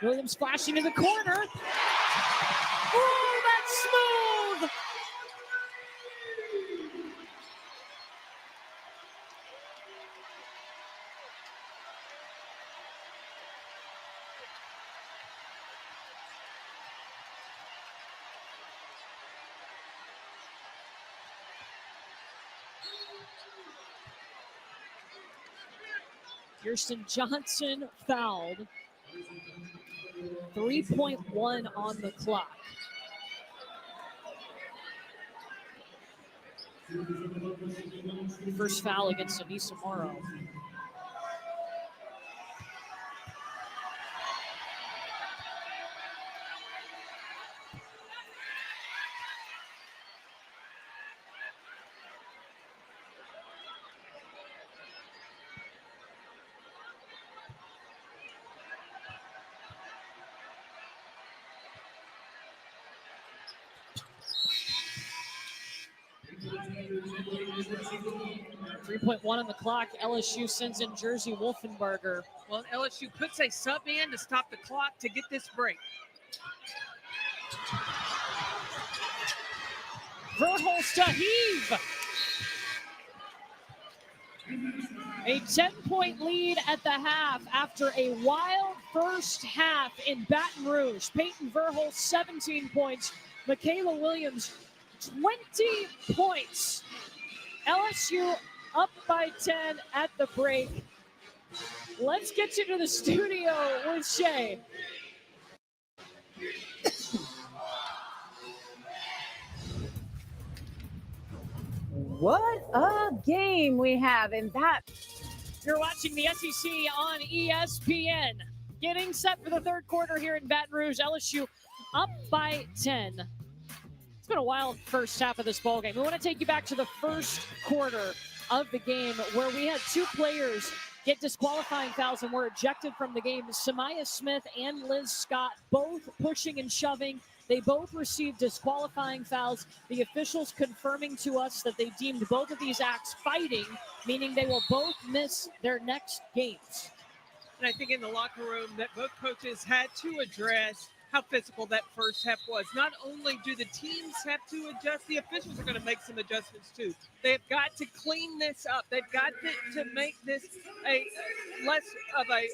Williams flashing in the corner. Oh, that's smooth! Kirsten Johnson fouled. 3.1 on the clock. First foul against Anissa Morrow. .1 on the clock. LSU sends in Jersey Wolfenbarger. Well, LSU puts a sub in to stop the clock to get this break. Verhulst to heave. A 10-point lead at the half after a wild first half in Baton Rouge. Peyton Verhulst, 17 points. Michaela Williams, 20 points. LSU up by 10 at the break. Let's get you to the studio with Shay. What a game we have. And that You're watching the SEC on ESPN. Getting set for the third quarter here in Baton Rouge. LSU up by 10. It's been a wild first half of this ball game. We want to take you back to the first quarter of the game where we had two players get disqualifying fouls and were ejected from the game. Samaya Smith and Liz Scott both pushing and shoving. They both received disqualifying fouls. The officials confirming to us that they deemed both of these acts fighting, meaning they will both miss their next games. And I think in the locker room that both coaches had to address how physical that first half was. Not only do the teams have to adjust, the officials are going to make some adjustments too. They've got to clean this up. They've got to make this a less of a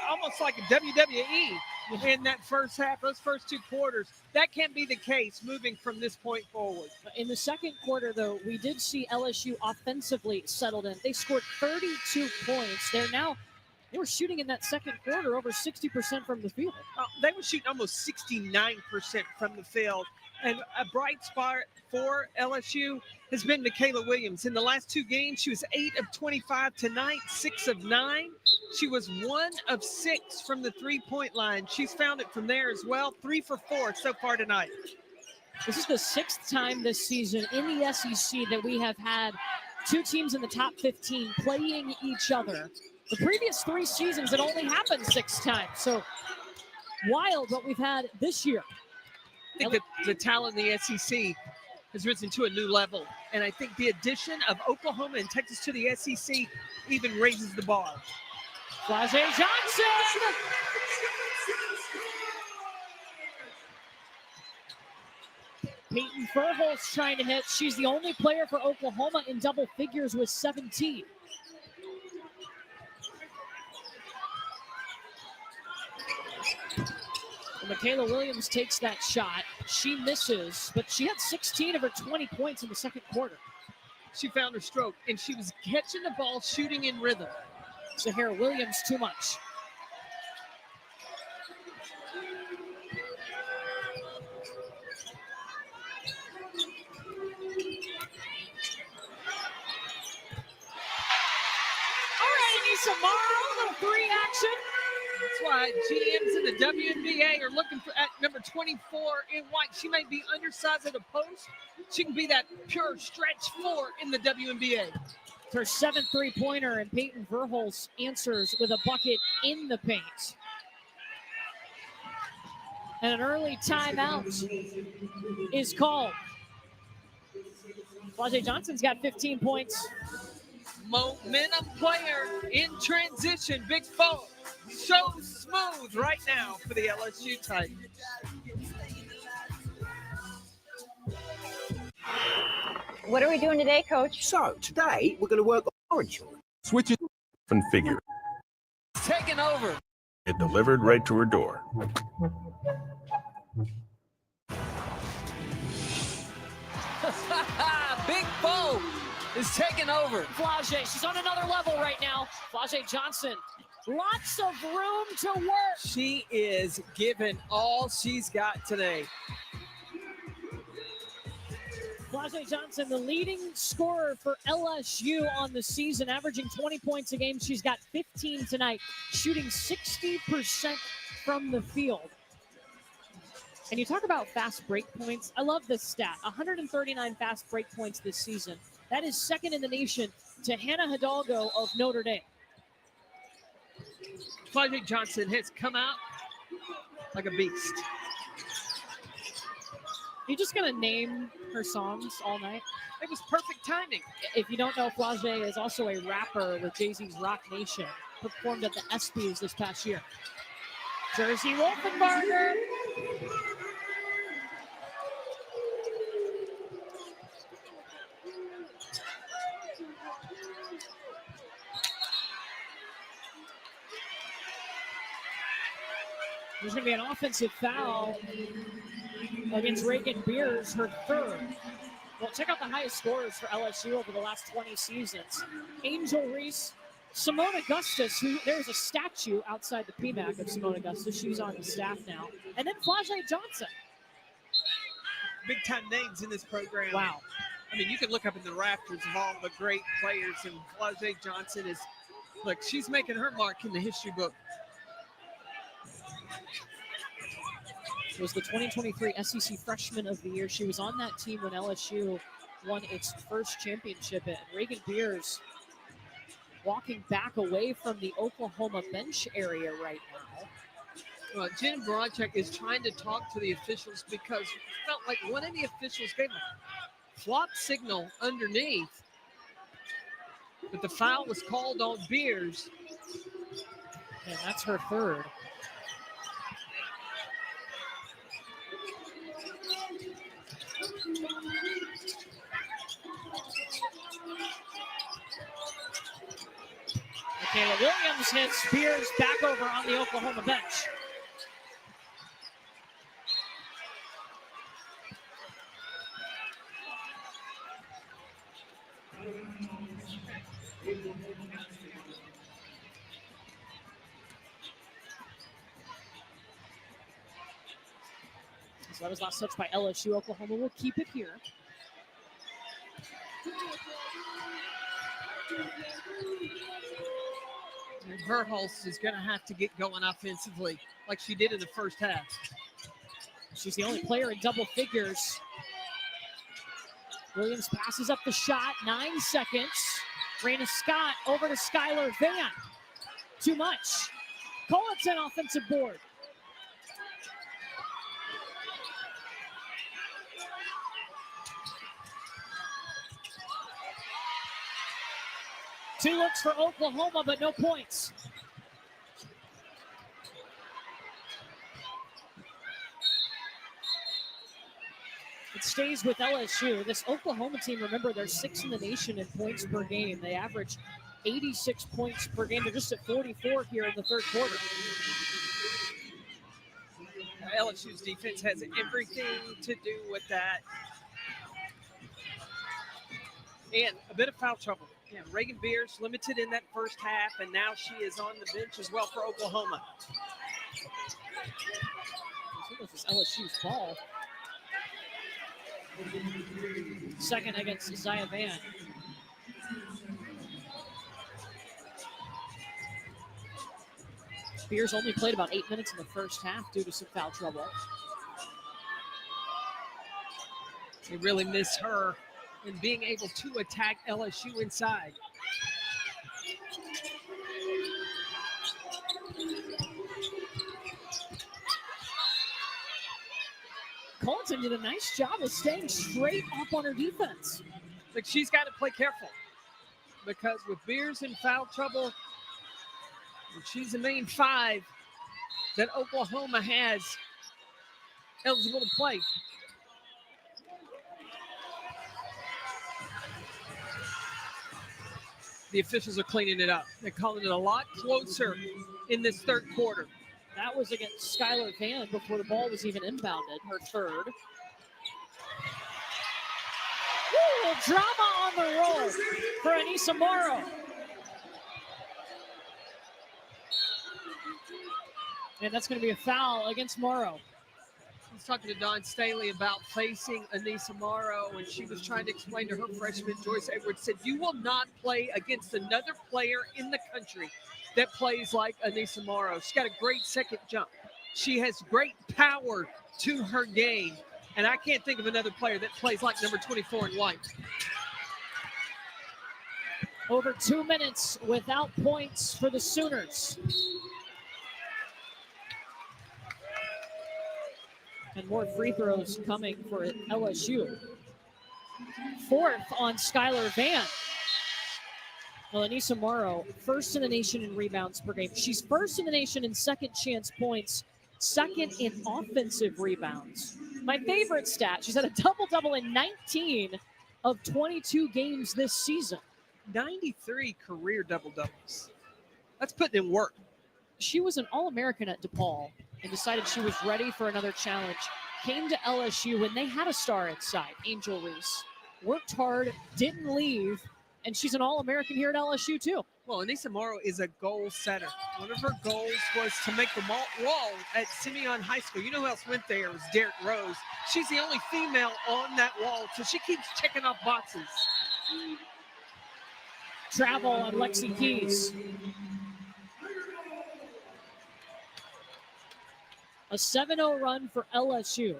almost like a WWE in that first half, those first two quarters. That can't be the case moving from this point forward. In the second quarter, though, we did see LSU offensively settled in. They scored 32 points. They were shooting in that second quarter over 60% from the field. They were shooting almost 69% from the field. And a bright spot for LSU has been Michaela Williams. In the last two games, she was 8 of 25 tonight, 6 of 9. She was 1 of 6 from the three-point line. She's found it from there as well, 3 for 4 so far tonight. This is the 6th time this season in the SEC that we have had two teams in the top 15 playing each other. The previous 3 seasons, it only happened 6 times. So wild what we've had this year. I think that the talent in the SEC has risen to a new level. And I think the addition of Oklahoma and Texas to the SEC even raises the bar. Flage Johnson! Peyton Verholst trying to hit. She's the only player for Oklahoma in double figures with 17. Michaela Williams takes that shot. She misses, but she had 16 of her 20 points in the second quarter. She found her stroke, and she was catching the ball, shooting in rhythm. Zahara Williams, too much. All right, Samara, little 3 action. That's why GMs in the WNBA are looking for at number 24 in white. She may be undersized at a post. She can be that pure stretch 4 in the WNBA. Her 7th three-pointer, and Peyton Verholst answers with a bucket in the paint. And an early timeout is called. Flage Johnson's got 15 points. Momentum player in transition. Big foe. So smooth right now for the LSU Tigers. What are we doing today, Coach? So, today we're going to work on orange. Switch it and figure. Taking over. It delivered right to her door. Big foe is taking over. Flage, she's on another level right now. Flage Johnson, lots of room to work. She is giving all she's got today. Flage Johnson, the leading scorer for LSU on the season, averaging 20 points a game. She's got 15 tonight, shooting 60% from the field. And you talk about fast break points. I love this stat, 139 fast break points this season. That is second in the nation to Hannah Hidalgo of Notre Dame. Flage Johnson has come out like a beast. You're just going to name her songs all night? It was perfect timing. If you don't know, Flage is also a rapper with Jay-Z's Rock Nation. Performed at the ESPYs this past year. Jersey Wolfenbarger. There's going to be an offensive foul against Reagan Beers, her third. Well, check out the highest scorers for LSU over the last 20 seasons. Angel Reese, Simone Augustus, who there's a statue outside the PMAC of Simone Augustus. She's on the staff now. And then Flajay Johnson. Big-time names in this program. Wow. I mean, you can look up in the rafters of all the great players, and Flajay Johnson is, look, she's making her mark in the history book. She was the 2023 SEC Freshman of the Year. She was on that team when LSU won its first championship. And Reagan Beers walking back away from the Oklahoma bench area right now. Well, Jen Bronchek is trying to talk to the officials because it felt like one of the officials gave a flop signal underneath. But the foul was called on Beers. And that's her third. Michaela Williams hits Beers back over on the Oklahoma bench. So that was last touch by LSU. Oklahoma will keep it here. And Verhulst is going to have to get going offensively like she did in the first half. She's the only player in double figures. Williams passes up the shot, 9 seconds. Raina Scott over to Skylar Van. Too much. Collinson offensive board. Two looks for Oklahoma, but no points. It stays with LSU. This Oklahoma team, remember, they're 6th in the nation in points per game. They average 86 points per game. They're just at 44 here in the third quarter. LSU's defense has everything to do with that. And a bit of foul trouble. Yeah, Reagan Beers limited in that first half, and now she is on the bench as well for Oklahoma. I think this is LSU's ball. Second against Zaya Van. Beers only played about 8 minutes in the first half due to some foul trouble. They really miss her in being able to attack LSU inside. Colton did a nice job of staying straight up on her defense. But she's got to play careful because with Beers in foul trouble, she's the main five that Oklahoma has eligible to play. The officials are cleaning it up. They're calling it a lot closer in this third quarter. That was against Skylar Van before the ball was even inbounded, her third. Woo, drama on the roll for Anissa Morrow. And that's going to be a foul against Morrow. I was talking to Dawn Staley about facing Anissa Morrow, and she was trying to explain to her freshman, Joyce Edwards, said, you will not play against another player in the country that plays like Anissa Morrow. She's got a great second jump. She has great power to her game, and I can't think of another player that plays like number 24 in white. Over 2 minutes without points for the Sooners. And more free throws coming for LSU. Fourth on Skylar Van. Well, Anissa Morrow, first in the nation in rebounds per game. She's first in the nation in second chance points, second in offensive rebounds. My favorite stat, she's had a double-double in 19 of 22 games this season. 93 career double-doubles. That's putting in work. She was an All-American at DePaul and decided she was ready for another challenge. Came to LSU when they had a star inside, Angel Reese. Worked hard, didn't leave, and she's an All-American here at LSU too. Well, Anissa Morrow is a goal setter. One of her goals was to make the wall at Simeon High School. You know who else went there? It was Derek Rose. She's the only female on that wall, so she keeps checking off boxes. Travel on Lexi Keys. A 7-0 run for LSU.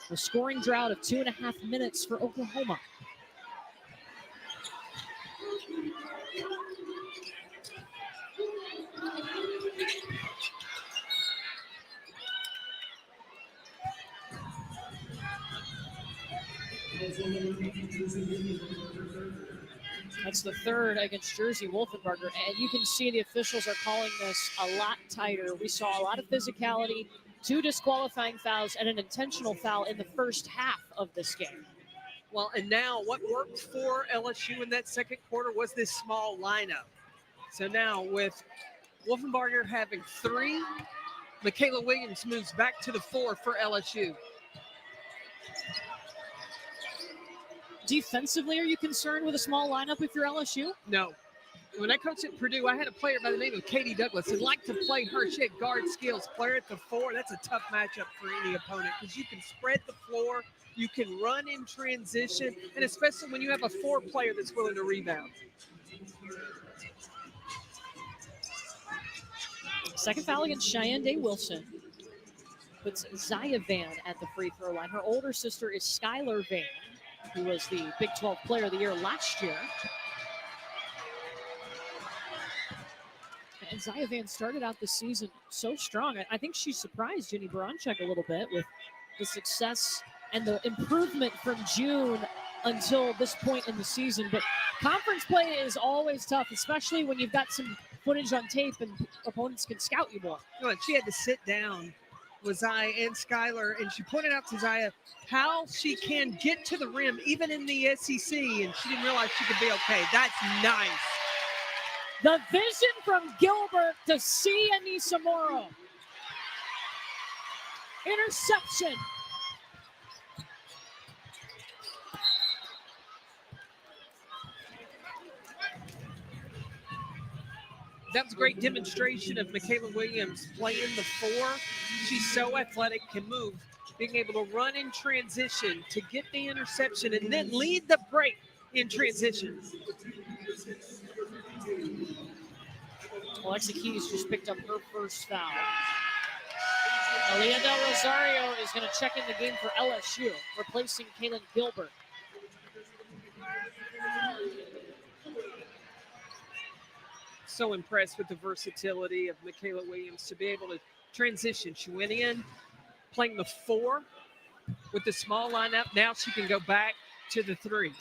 A scoring drought of 2.5 minutes for Oklahoma. That's the third against Jersey Wolfenbarger, and you can see the officials are calling this a lot tighter. We saw a lot of physicality, 2 disqualifying fouls, and an intentional foul in the first half of this game. Well, and now what worked for LSU in that second quarter was this small lineup. So now with Wolfenbarger having 3, Michaela Williams moves back to the 4 for LSU. Defensively, are you concerned with a small lineup if you're LSU? No. When I coached at Purdue, I had a player by the name of Katie Douglas who liked to play her. She had guard skills. Player at the 4, that's a tough matchup for any opponent because you can spread the floor, you can run in transition, and especially when you have a 4 player that's willing to rebound. Second foul against Cheyenne Day Wilson. Puts Zaya Van at the free throw line. Her older sister is Skylar Van, who was the Big 12 Player of the Year last year. And Zaya Van started out the season so strong. I think she surprised Jenny Baranchuk a little bit with the success and the improvement from June until this point in the season. But conference play is always tough, especially when you've got some footage on tape and opponents can scout you more. You know, she had to sit down with Zaya and Skylar, and she pointed out to Zaya how she can get to the rim even in the SEC, and she didn't realize she could be okay. That's nice. The vision from Gilbert to see Anissa Morrow. Interception. That was a great demonstration of Michaela Williams playing the 4. She's so athletic, can move, being able to run in transition to get the interception and then lead the break in transition. Alexa Keys just picked up her first foul. Aaliyah Del Rosario is going to check in the game for LSU, replacing Kaylin Gilbert. So impressed with the versatility of Michaela Williams to be able to transition. She went in playing the 4 with the small lineup. Now she can go back to the 3.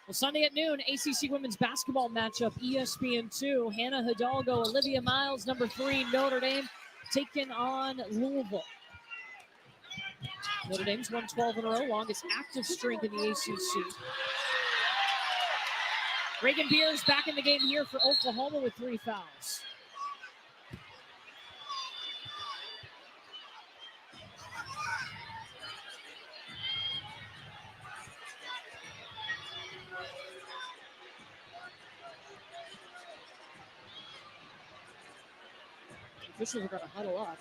Well, Sunday at noon, ACC women's basketball matchup, ESPN2. Hannah Hidalgo, Olivia Miles, number 3, Notre Dame, taking on Louisville. Notre Dame's won 12 in a row, longest active streak in the ACC. Reagan Beers back in the game here for Oklahoma with 3 fouls. Officials are going to huddle up.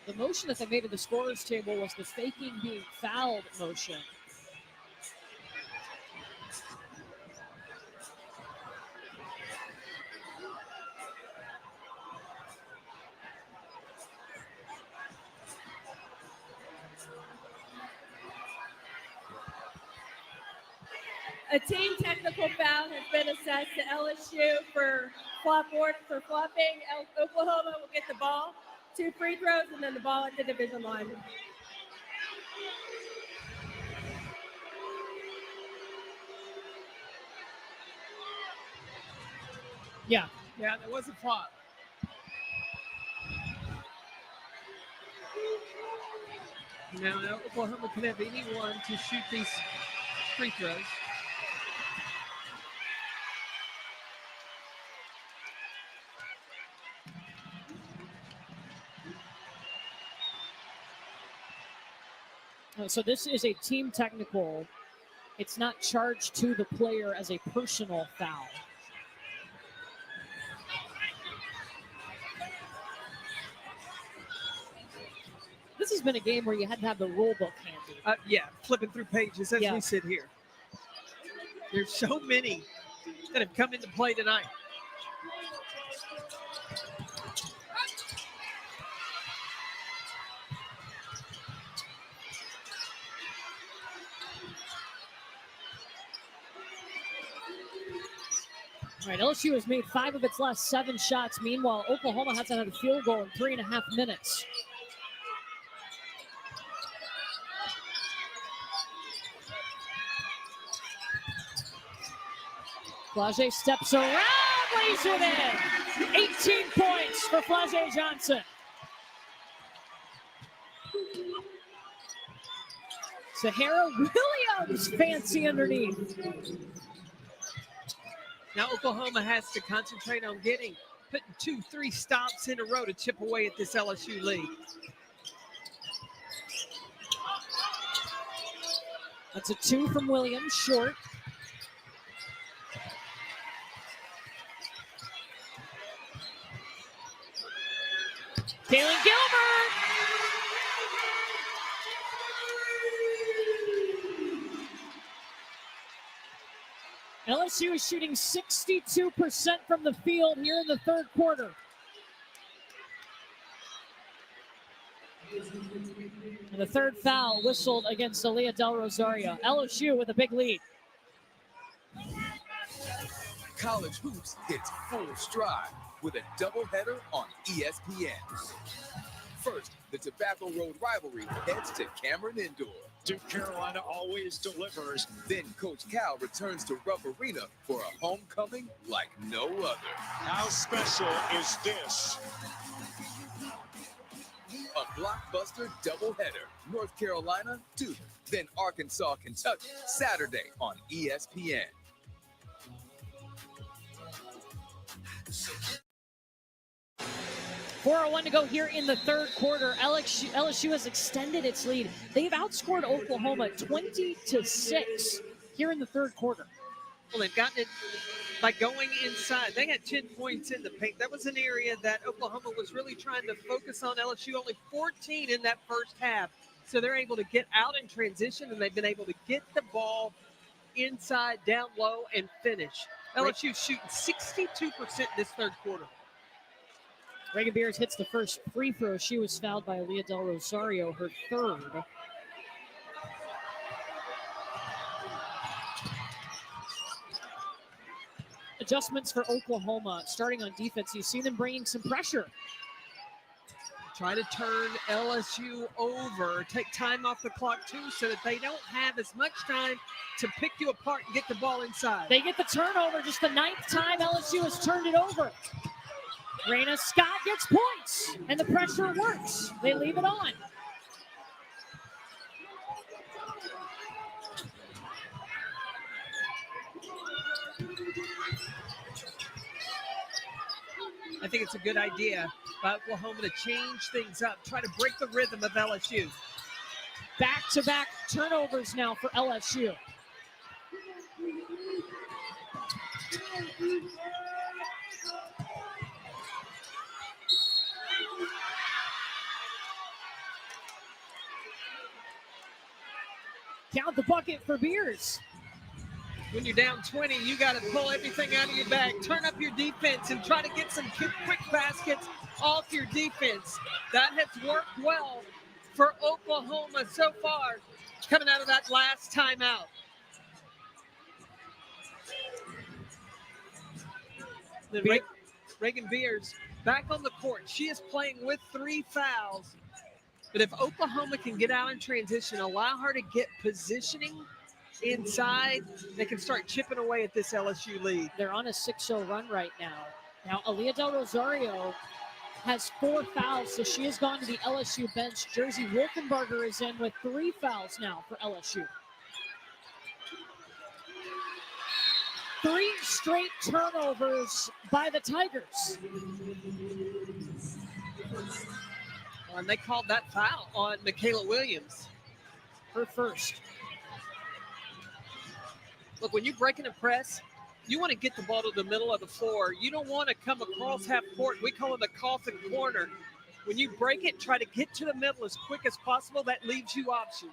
The motion that they made at the scorer's table was the faking being fouled motion. A team technical foul has been assessed to LSU for flopping. Oklahoma will get the ball, 2 free throws, and then the ball at the division line. Yeah. Yeah, there was a flop. Now Oklahoma can have anyone to shoot these free throws. So this is a team technical. It's not charged to the player as a personal foul. This has been a game where you had to have the rule book handy. Yeah, flipping through pages as Yeah. we sit here. There's so many that have come into play tonight. All right, LSU has made 5 of its last 7 shots. Meanwhile, Oklahoma hasn't had a field goal in 3.5 minutes. Flage steps around, lays it in. 18 points for Flage Johnson. Sahara Williams, fancy underneath. Now Oklahoma has to concentrate on putting 2-3 stops in a row to chip away at this LSU lead. That's a 2 from Williams, short. Kalen Gilbert. LSU is shooting 62% from the field here in the third quarter. And the third foul whistled against Aaliyah Del Rosario. LSU with a big lead. College hoops hits full stride with a doubleheader on ESPN. First, the Tobacco Road rivalry heads to Cameron Indoor. Duke Carolina always delivers. Then Coach Cal returns to Rupp Arena for a homecoming like no other. How special is this? A blockbuster doubleheader. North Carolina, Duke, then Arkansas, Kentucky, Saturday on ESPN. .401 to go here in the third quarter. LSU has extended its lead. They've outscored Oklahoma 20-6 here in the third quarter. Well, they've gotten it by going inside. They had 10 points in the paint. That was an area that Oklahoma was really trying to focus on. LSU only 14 in that first half. So they're able to get out in transition, and they've been able to get the ball inside, down low, and finish. LSU shooting 62% this third quarter. Reagan Beers hits the first free throw. She was fouled by Aaliyah Del Rosario, her third. Adjustments for Oklahoma. Starting on defense, you see them bringing some pressure. Try to turn LSU over, take time off the clock too, so that they don't have as much time to pick you apart and get the ball inside. They get the turnover, just the 9th time LSU has turned it over. Raina Scott gets points, and the pressure works. They leave it on. I think it's a good idea by Oklahoma to change things up, try to break the rhythm of LSU. Back-to-back turnovers now for LSU. Count the bucket for Beers. When you're down 20, you got to pull everything out of your bag, turn up your defense, and try to get some quick baskets off your defense. That has worked well for Oklahoma so far, coming out of that last timeout. Then Reagan Beers back on the court. She is playing with 3 fouls. But if Oklahoma can get out in transition, allow her to get positioning inside, they can start chipping away at this LSU lead. They're on a 6-0 run right now. Now, Aaliyah Del Rosario has 4 fouls, so she has gone to the LSU bench. Jersey Wolfenbarger is in with 3 fouls now for LSU. 3 straight turnovers by the Tigers. And they called that foul on Michaela Williams. Her first. Look, when you break in a press, you want to get the ball to the middle of the floor. You don't want to come across half court. We call it the coffin corner. When you break it, try to get to the middle as quick as possible. That leaves you options.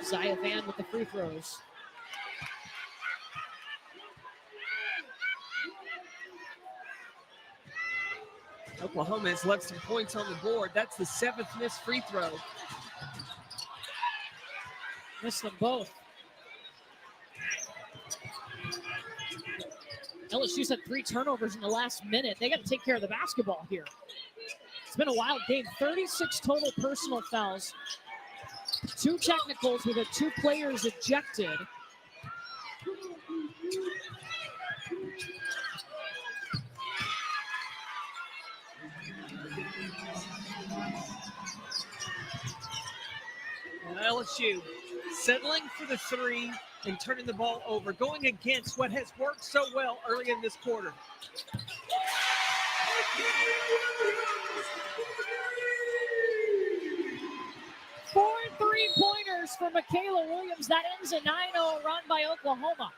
Zaya Van with the free throws. Oklahoma has left some points on the board. That's the 7th missed free throw. Missed them both. LSU's had 3 turnovers in the last minute. They got to take care of the basketball here. It's been a wild game. 36 total personal fouls. 2 technicals. We've had 2 players ejected. LSU settling for the 3 and turning the ball over, going against what has worked so well early in this quarter. Four 3-pointers for Michaela Williams. That ends a 9-0 run by Oklahoma.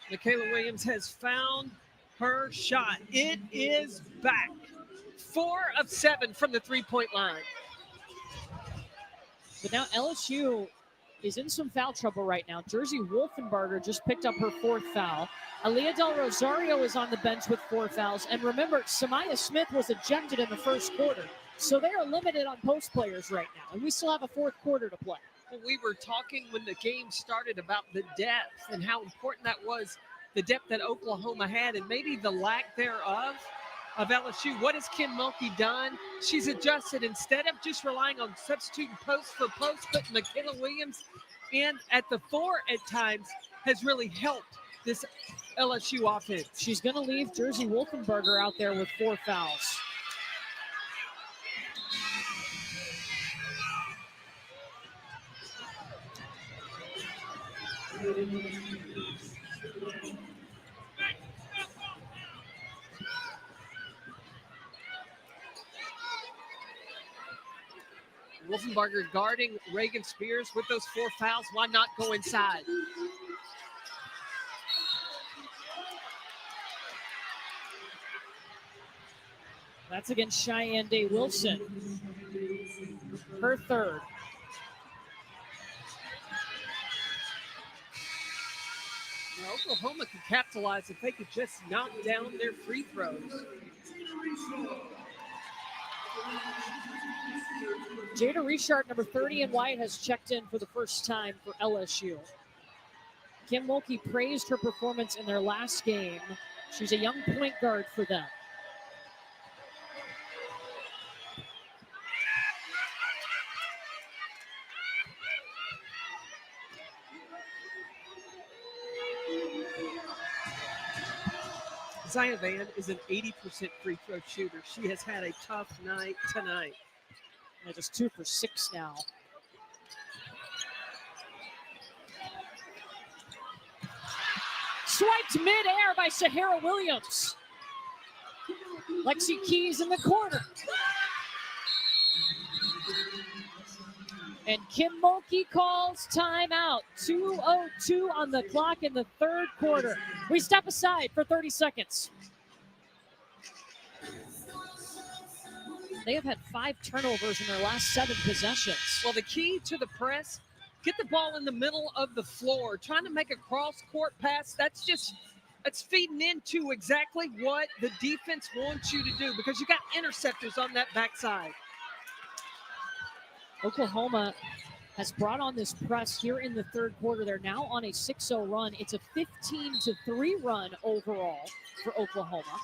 Michaela Williams has found her shot. It is back. 4 of 7 from the 3-point line. But now LSU is in some foul trouble right now. Jersey Wolfenbarger just picked up her 4th foul. Aaliyah Del Rosario is on the bench with 4 fouls. And remember, Samaya Smith was ejected in the first quarter. So they are limited on post players right now. And we still have a 4th quarter to play. We were talking when the game started about the depth and how important that was, the depth that Oklahoma had and maybe the lack thereof of LSU. What has Kim Mulkey done? She's adjusted. Instead of just relying on substituting post for post, but Michaela Williams in at the 4 at times has really helped this LSU offense. She's going to leave Jersey Wolfenbarger out there with 4 fouls. Wolfenbarger guarding Reagan Spears with those 4 fouls. Why not go inside? That's against Cheyenne Day Wilson. Her 3rd. Now, Oklahoma could capitalize if they could just knock down their free throws. Jada Richard, number 30 in white, has checked in for the first time for LSU. Kim Mulkey praised her performance in their last game. She's a young point guard for them. Zaya Van is an 80% free throw shooter. She has had a tough night tonight. Yeah, just 2 for 6 now. Swiped midair by Sahara Williams. Lexi Keys in the corner. And Kim Mulkey calls timeout. 2:02 on the clock in the 3rd quarter. We step aside for 30 seconds. They have had 5 turnovers in their last 7 possessions. Well, the key to the press, get the ball in the middle of the floor. Trying to make a cross-court pass, that's feeding into exactly what the defense wants you to do because you got interceptors on that backside. Oklahoma has brought on this press here in the third quarter. They're now on a 6-0 run. It's a 15-3 run overall for Oklahoma.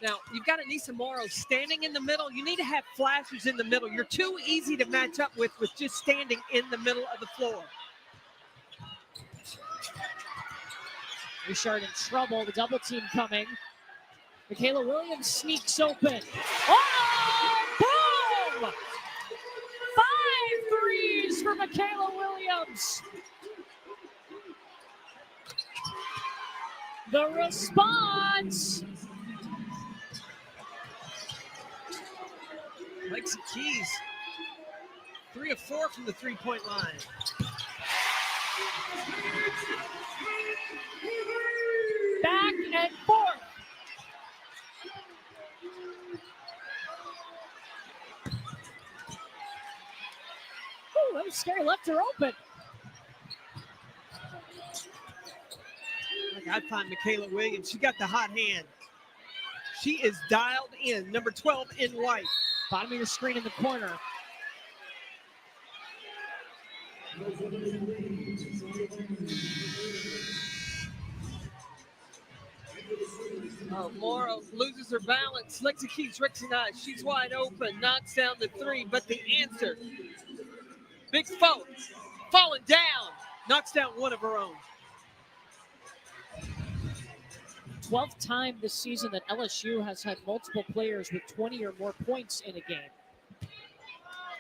Now, you've got Anissa Morrow standing in the middle. You need to have flashers in the middle. You're too easy to match up with just standing in the middle of the floor. Richard in trouble. The double team coming. Michaela Williams sneaks open. Oh, boom! 5 threes for Michaela Williams. The response. Lexi Keys, 3 of 4 from the three-point line. Back and forth. Ooh, that was scary. Left her open. I gotta find Michaela Williams. She got the hot hand. She is dialed in. Number 12 in white. Bottom of your screen in the corner. Oh, Morrow loses her balance. Lexi Keys recognized. She's wide open. Knocks down the 3, but the answer. Big foe. Falling down. Knocks down one of her own. 12th time this season that LSU has had multiple players with 20 or more points in a game.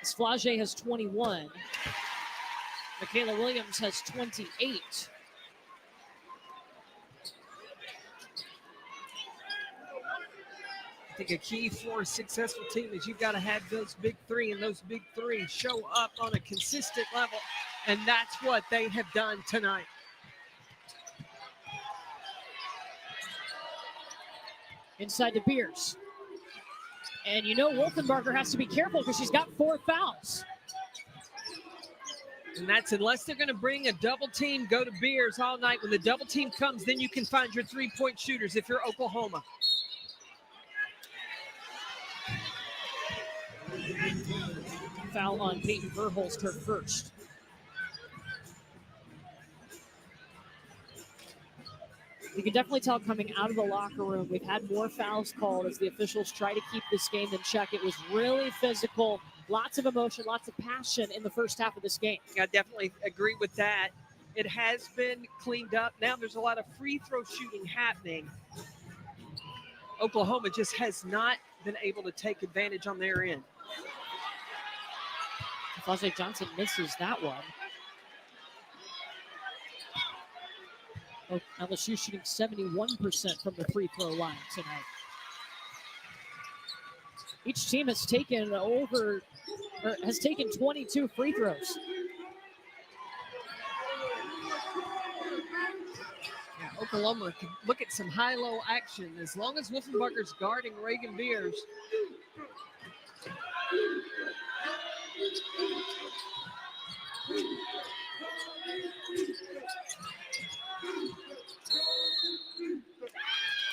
As Flage has 21. Michaela Williams has 28. I think a key for a successful team is you've got to have those big 3, and those big 3 show up on a consistent level, and that's what they have done tonight. Inside to Beers. And you know Wolfenbarger has to be careful because she's got 4 fouls. And that's unless they're going to bring a double team, go to Beers all night. When the double team comes, then you can find your 3-point shooters if you're Oklahoma. Foul on Peyton Verhulst, her first. You can definitely tell coming out of the locker room, we've had more fouls called as the officials try to keep this game in check. It was really physical, lots of emotion, lots of passion in the first half of this game. I definitely agree with that. It has been cleaned up. Now there's a lot of free throw shooting happening. Oklahoma just has not been able to take advantage on their end. Flage Johnson misses that one. Oh, LSU shooting 71% from the free throw line tonight. Each team has taken 22 free throws. Yeah, Oklahoma can look at some high-low action as long as Wolfenbarger's guarding Reagan Beers.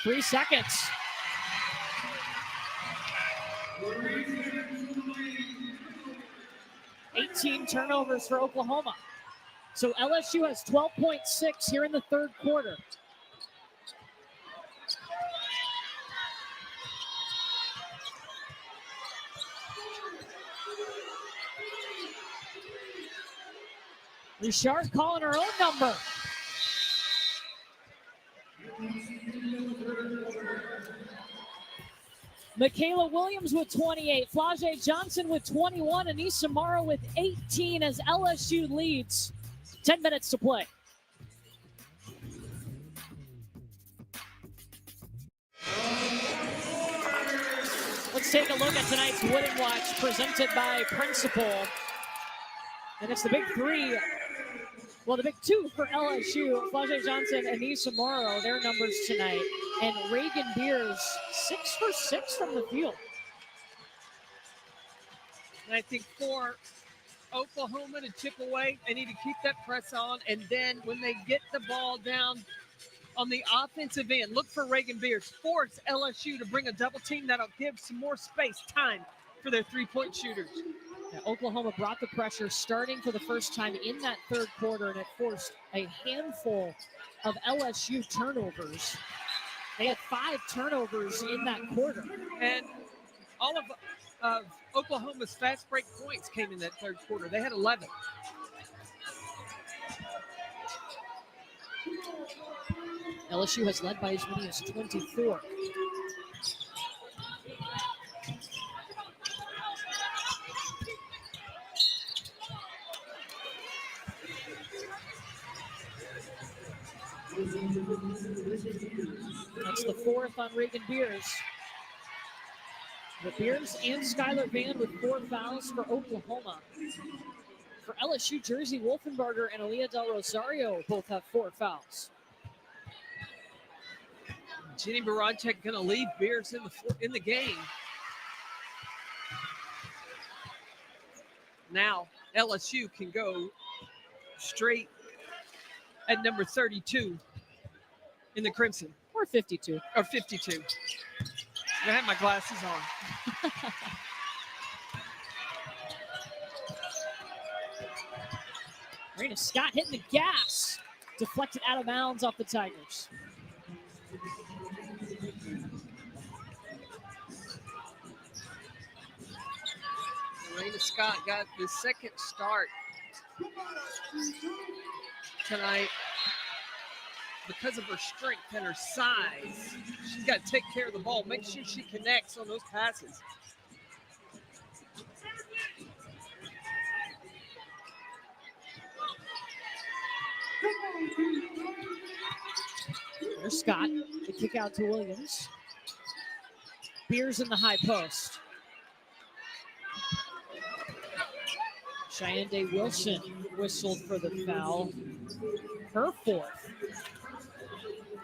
Three seconds. $18 turnovers for Oklahoma. So LSU has 12.6 here in the third quarter. Richard calling her own number. Michaela Williams with 28, Flage Johnson with 21, Anissa Morrow with 18 as LSU leads. 10 minutes to play. Let's take a look at tonight's Wooden Watch presented by Principal. And it's the big 3. Well, the big 2 for LSU, Flage Johnson and Anissa Morrow, their numbers tonight. And Reagan Beers, 6 for 6 from the field. And I think for Oklahoma to chip away, they need to keep that press on. And then when they get the ball down on the offensive end, look for Reagan Beers. Force LSU to bring a double team that'll give some more space, time for their 3-point shooters. Now, Oklahoma brought the pressure starting for the first time in that third quarter, and it forced a handful of LSU turnovers. They had 5 turnovers in that quarter. And all of Oklahoma's fast break points came in that third quarter. They had 11. LSU has led by as many as 24. That's the 4th on Reagan Beers. The Beers and Skylar Van with 4 fouls for Oklahoma. For LSU, Jersey Wolfenbarger and Aaliyah Del Rosario both have 4 fouls. Jenny Baranchek going to leave Beers in the game. Now LSU can go straight at number 32 in the Crimson. Or 52. Or 52. I have my glasses on. Marina Scott hitting the gas. Deflected out of bounds off the Tigers. Marina Scott got the second start tonight. Because of her strength and her size, she's got to take care of the ball, make sure she connects on those passes. There's Scott, the kick out to Williams. Beers in the high post. Cheyenne Day Wilson whistled for the foul. Her 4th.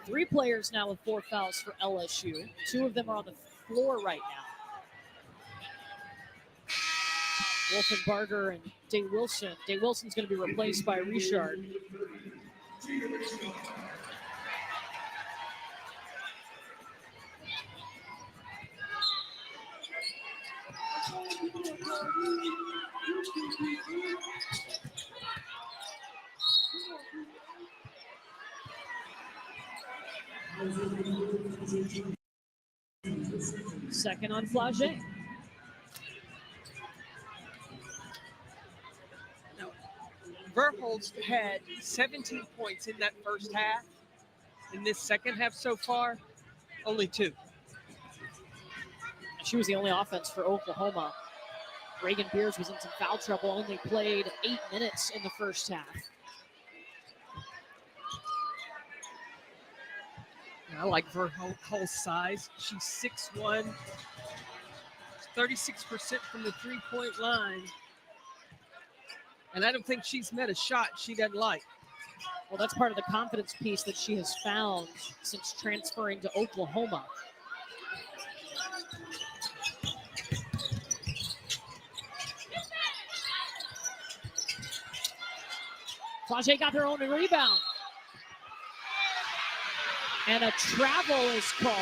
3 players now with 4 fouls for LSU. 2 of them are on the floor right now. Wolfenbarger and Day Wilson. Day Wilson's going to be replaced by Richard. Second on Flagey. No. Verholz had 17 points in that first half. In this second half so far, only 2. She was the only offense for Oklahoma. Reagan Beers was in some foul trouble, only played 8 minutes in the first half. I like Verholz's size. She's 6'1", 36% from the 3-point line. And I don't think she's met a shot she doesn't like. Well, that's part of the confidence piece that she has found since transferring to Oklahoma. Flagey got her own rebound. And a travel is called.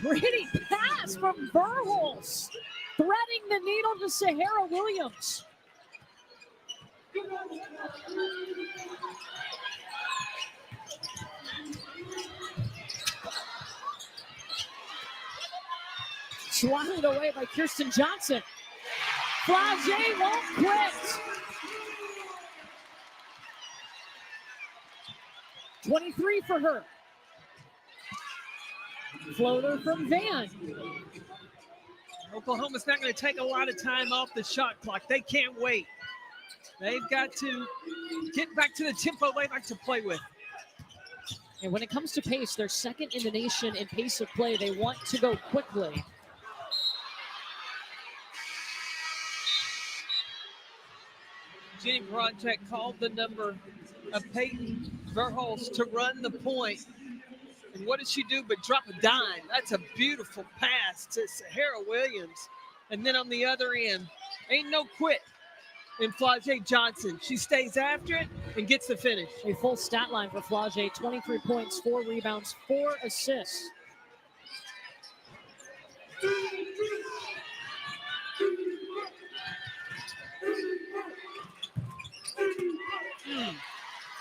Pretty pass from Verholz, threading the needle to Sahara Williams. Swatted away by Kirsten Johnson. Flagey won't quit. 23 for her. Floater from Van. Oklahoma's not going to take a lot of time off the shot clock. They can't wait. They've got to get back to the tempo they like to play with. And when it comes to pace, they're second in the nation in pace of play. They want to go quickly. Jenny Baranchek called the number of Peyton Verhulst to run the point. And what does she do but drop a dime? That's a beautiful pass to Sahara Williams. And then on the other end, ain't no quit in Flau'jae Johnson. She stays after it and gets the finish. A full stat line for Flau'jae, 23 points, 4 rebounds, 4 assists.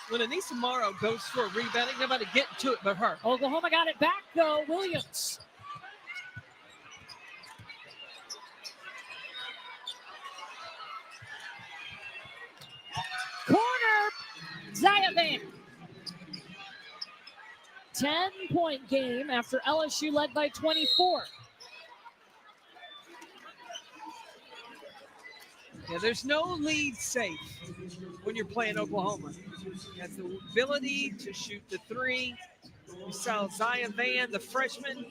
When Anissa Morrow goes for a rebound, ain't nobody getting to it but her. Oklahoma got it back, though. Williams. Corner. Zayavan. 10-point game after LSU led by 24. Yeah, there's no lead safe when you're playing Oklahoma. You have the ability to shoot the three. We saw Zaya Van, the freshman,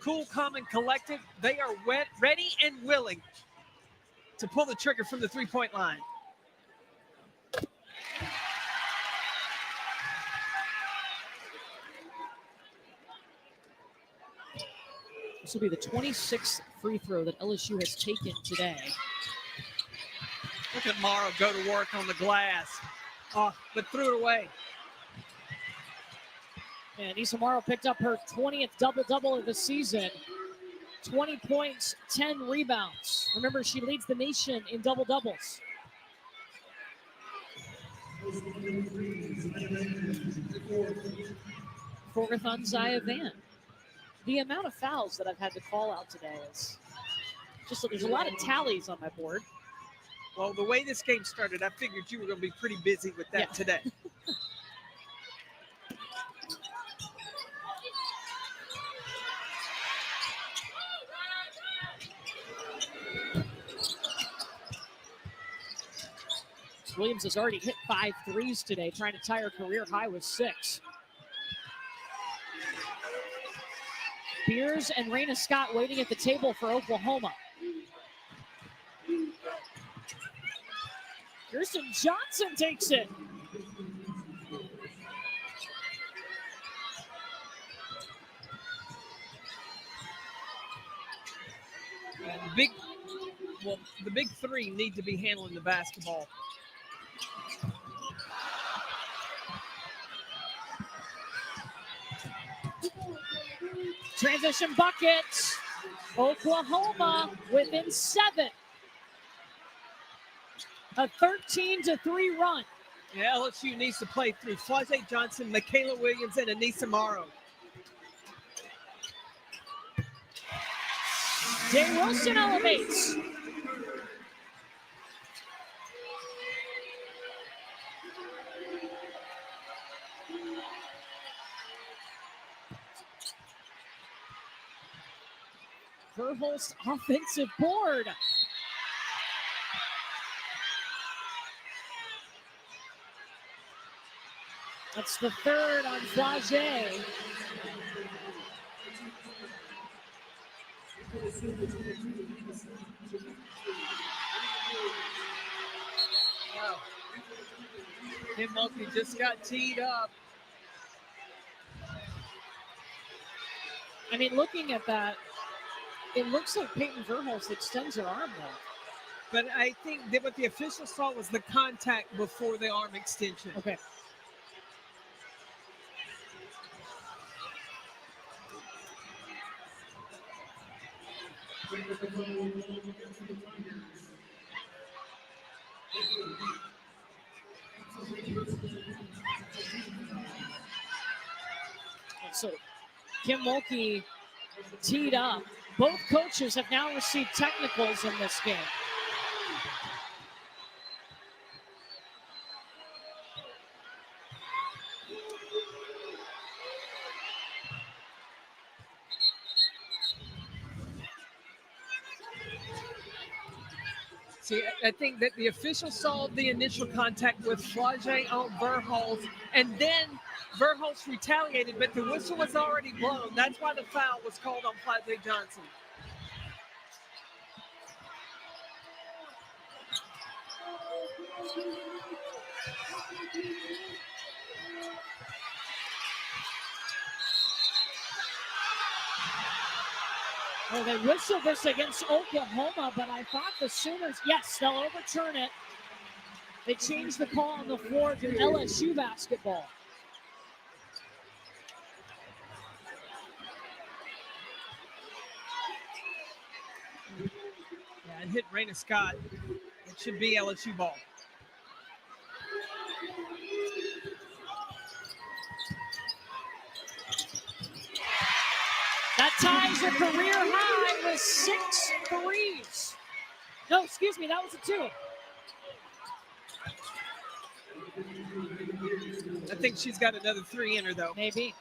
cool, calm, and collected. They are ready and willing to pull the trigger from the three-point line. This will be the 26th free throw that LSU has taken today. Look at Morrow go to work on the glass, but threw it away. And Anissa Morrow picked up her 20th double-double of the season. 20 points, 10 rebounds. Remember, she leads the nation in double-doubles. Fourth on Zaya Van. The amount of fouls that I've had to call out today is just, there's a lot of tallies on my board. Well, the way this game started, I figured you were going to be pretty busy with that today. Williams has already hit 5 threes today, trying to tie her career high with 6. Beers and Raina Scott waiting at the table for Oklahoma. Kirsten Johnson takes it. The big three need to be handling the basketball. Transition buckets. Oklahoma within 7. A 13-3 run. Yeah, LSU needs to play through Flau'jae Johnson, Michaela Williams, and Anissa Morrow. Jay Wilson elevates. Verhulst offensive board. That's the third on Flau'jae. Wow. Tim Mulkey just got teed up. I mean, looking at that, it looks like Peyton Verhulst extends her arm though. But I think that what the official saw was the contact before the arm extension. Okay. So Kim Mulkey teed up. Both coaches have now received technicals in this game. See, I think that the official saw the initial contact with Flau'jae on Verhulst, and then Verhulst retaliated, but the whistle was already blown. That's why the foul was called on Flau'jae Johnson. Well, they whistled this against Oklahoma, but I thought the Sooners, yes, they'll overturn it. They changed the call on the floor to LSU basketball. Yeah, it hit Raina Scott. It should be LSU ball. That ties a career high with 6 threes. No, excuse me, that was a 2. I think she's got another 3 in her, though. Maybe.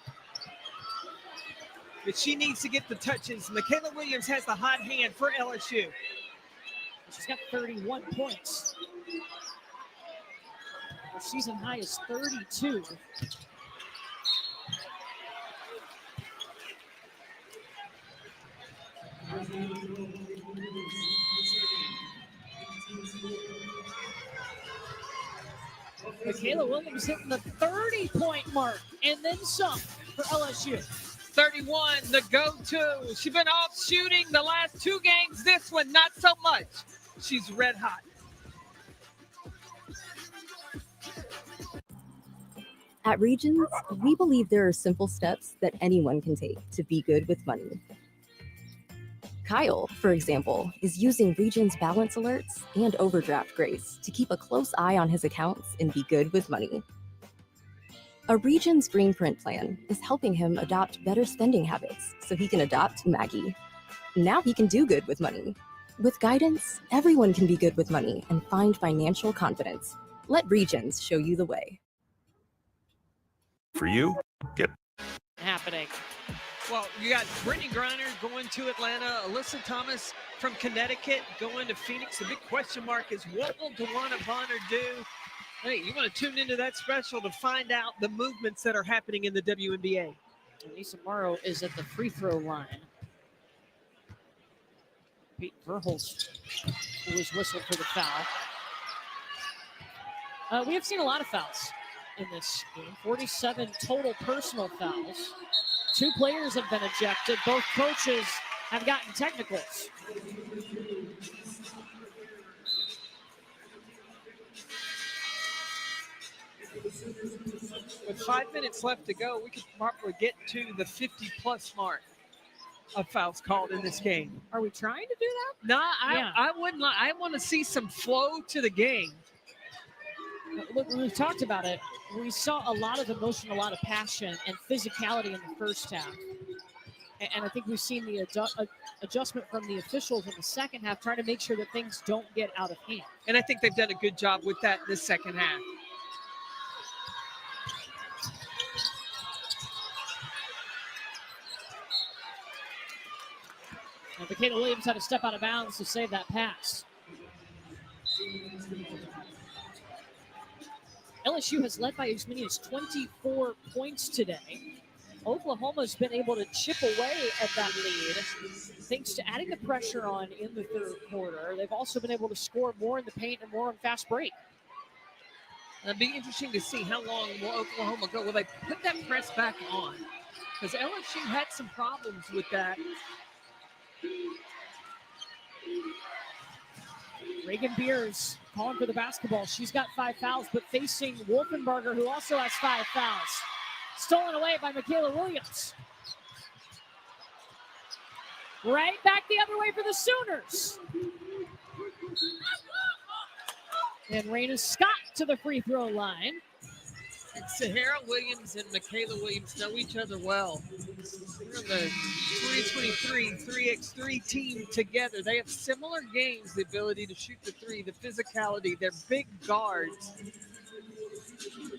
But she needs to get the touches. Michaela Williams has the hot hand for LSU. She's got 31 points. Her season high is 32. Michaela Williams hitting the 30-point mark and then some for LSU. 31, the go-to. She's been off shooting the last 2 games. This one, not so much. She's red hot. At Regions, we believe there are simple steps that anyone can take to be good with money. Kyle, for example, is using Regions balance alerts and overdraft grace to keep a close eye on his accounts and be good with money. A Regions Green Print plan is helping him adopt better spending habits so he can adopt Maggie. Now he can do good with money. With guidance, everyone can be good with money and find financial confidence. Let Regions show you the way. For you, get Happening. Well, you got Brittany Griner going to Atlanta, Alyssa Thomas from Connecticut going to Phoenix. The big question mark is, what will Dewana Bonner do? Hey, you want to tune into that special to find out the movements that are happening in the WNBA. Lisa Morrow is at the free throw line. Pete Verhulst, who was whistled for the foul. We have seen a lot of fouls in this game. 47 total personal fouls. 2 players have been ejected. Both coaches have gotten technicals. With 5 minutes left to go, we could probably get to the 50-plus mark of fouls called in this game. Are we trying to do that? No, Yeah. I wouldn't. I want to see some flow to the game. Look, we've talked about it. We saw a lot of emotion, a lot of passion, and physicality in the first half. And I think we've seen the adjustment from the officials in the second half, trying to make sure that things don't get out of hand. And I think they've done a good job with that in the second half. And Michaela Williams had to step out of bounds to save that pass. LSU has led by as many as 24 points today. Oklahoma's been able to chip away at that lead thanks to adding the pressure on in the third quarter. They've also been able to score more in the paint and more on fast break. It'll be interesting to see how long will Oklahoma go. Will they put that press back on? Because LSU had some problems with that. Reagan Beers calling for the basketball. She's got 5 fouls, but facing Wolfenbarger, who also has 5 fouls. Stolen away by Michaela Williams. Right back the other way for the Sooners. And Raina Scott to the free throw line. And Sahara Williams and Michaela Williams know each other well. They're on the 2023 3x3 team together. They have similar games, the ability to shoot the 3, the physicality. They're big guards.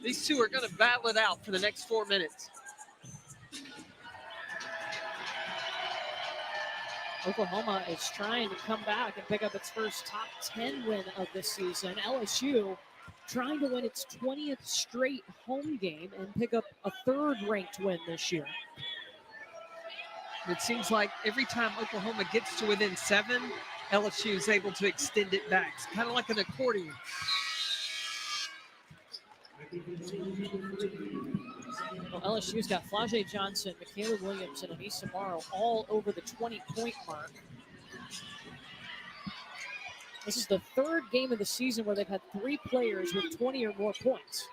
These two are going to battle it out for the next 4 minutes. Oklahoma is trying to come back and pick up its first top 10 win of the season. LSU trying to win its 20th straight home game and pick up a 3rd ranked win this year. It seems like every time Oklahoma gets to within 7, LSU is able to extend it back. It's kind of like an accordion. Well, LSU's got Flau'jae Johnson, Michaela Williams, and Anissa Morrow all over the 20-point mark. This is the third game of the season where they've had 3 players with 20 or more points.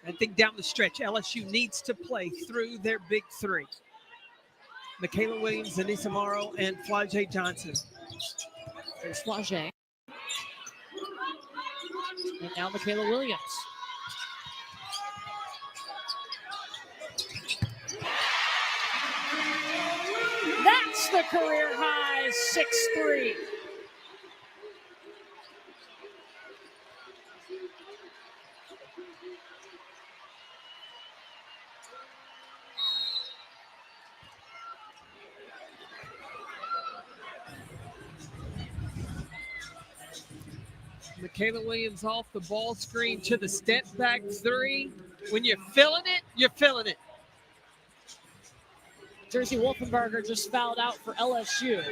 I think down the stretch, LSU needs to play through their big 3. Michaela Williams, Anissa Morrow, and Flau'jae Johnson. There's Flau'jae. And now Michaela Williams. That's the career high 6-3. Michaela Williams off the ball screen to the step back 3. When you're feeling it, you're feeling it. Jersey Wolfenbarger just fouled out for LSU.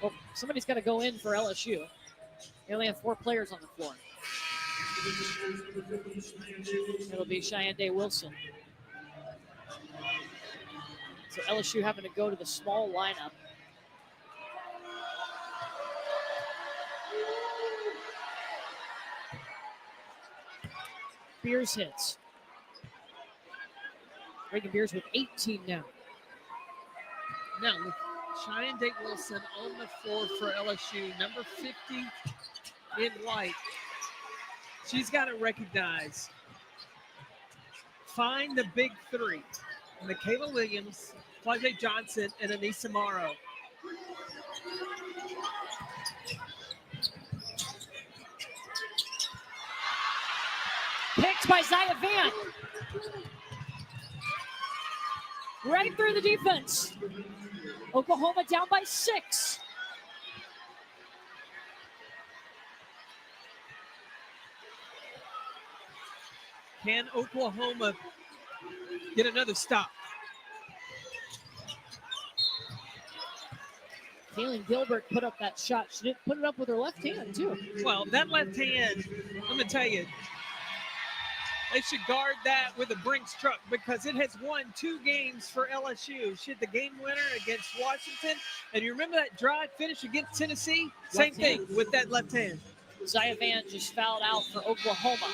Well, somebody's got to go in for LSU. They only have 4 players on the floor. It'll be Cheyenne Day Wilson. So LSU having to go to the small lineup. Beers hits. Reagan Beers with 18 now. Now, with Cheyenne Day Wilson on the floor for LSU, number 50 in white. She's got to recognize, find the big 3. Michaela Williams, Flau'jae Johnson, and Anissa Morrow. Picked by Zaya Van. Right through the defense. Oklahoma down by 6. Can Oklahoma get another stop? Kaylin Gilbert put up that shot. She didn't put it up with her left hand, too. Well, that left hand, I'm going to tell you, they should guard that with a Brinks truck because it has won 2 games for LSU. She had the game winner against Washington. And you remember that drive finish against Tennessee? Same thing with that left hand. Zaya Van just fouled out for Oklahoma.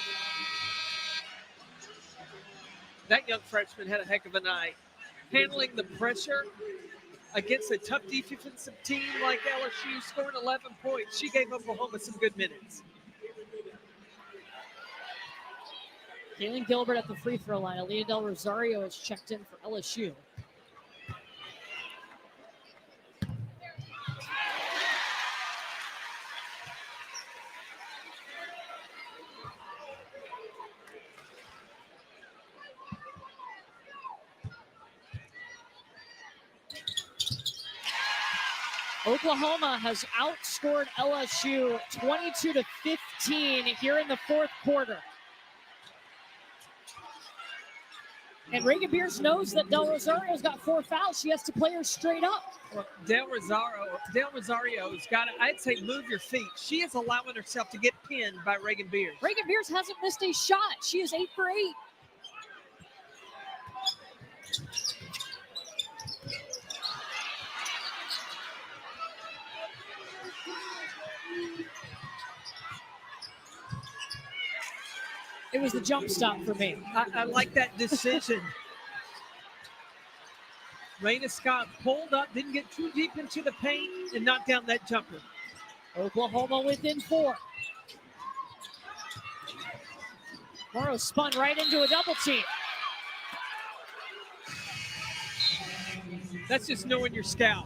That young freshman had a heck of a night. Handling the pressure against a tough defensive team like LSU, scoring 11 points. She gave Oklahoma some good minutes. Kaylin Gilbert at the free throw line. Aaliyah Del Rosario is checked in for LSU. Oklahoma has outscored LSU 22-15 here in the 4th quarter. And Reagan Beers knows that Del Rosario's got 4 fouls. She has to play her straight up. Well, Del Rosario's got to, I'd say, move your feet. She is allowing herself to get pinned by Reagan Beers. Reagan Beers hasn't missed a shot. She is 8 for 8. It was the jump stop for me. I like that decision. Raina Scott pulled up, didn't get too deep into the paint, and knocked down that jumper. Oklahoma within 4. Morrow spun right into a double team. That's just knowing your scout.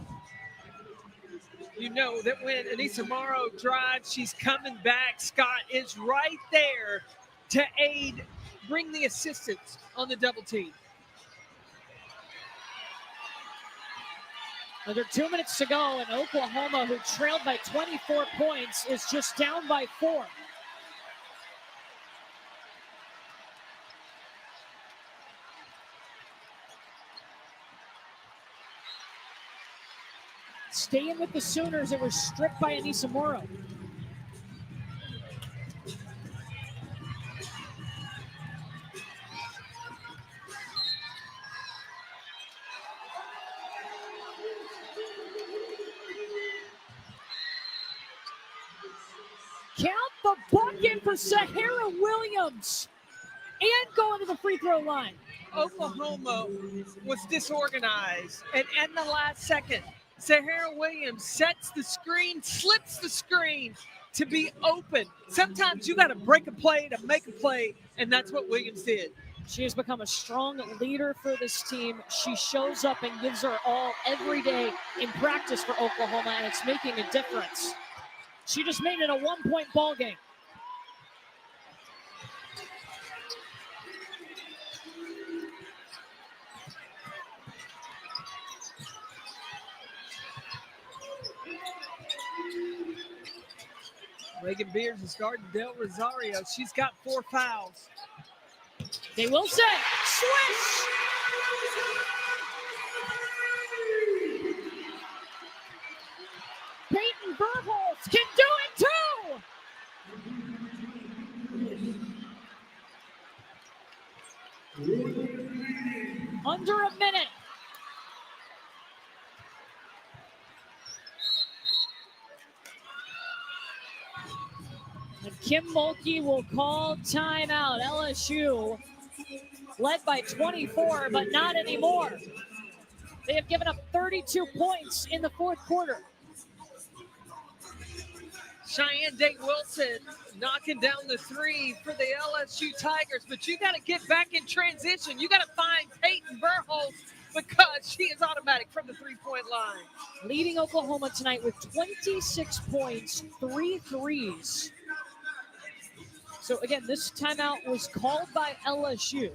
You know that when Anissa Morrow drives, she's coming back. Scott is right there to aid, bring the assistance on the double team. Under 2 minutes to go, and Oklahoma, who trailed by 24 points, is just down by 4. Staying with the Sooners, it was stripped by Anissa Morrow. Count the bucket for Sahara Williams and going to the free throw line. Oklahoma was disorganized, and at the last second, Sahara Williams sets the screen, slips the screen to be open. Sometimes you got to break a play to make a play, and that's what Williams did. She has become a strong leader for this team. She shows up and gives her all every day in practice for Oklahoma, and it's making a difference. She just made it a one-point ball game. Reagan Beers is guarding Del Rosario. She's got 4 fouls. They will say, swish! Peyton Verholst can do it too! Under a minute. And Kim Mulkey will call timeout. LSU led by 24, but not anymore. They have given up 32 points in the fourth quarter. Cheyenne Day-Wilson knocking down the 3 for the LSU Tigers, but you got to get back in transition. You got to find Peyton Verholst because she is automatic from the 3-point line. Leading Oklahoma tonight with 26 points, 3 threes. So again, this timeout was called by LSU.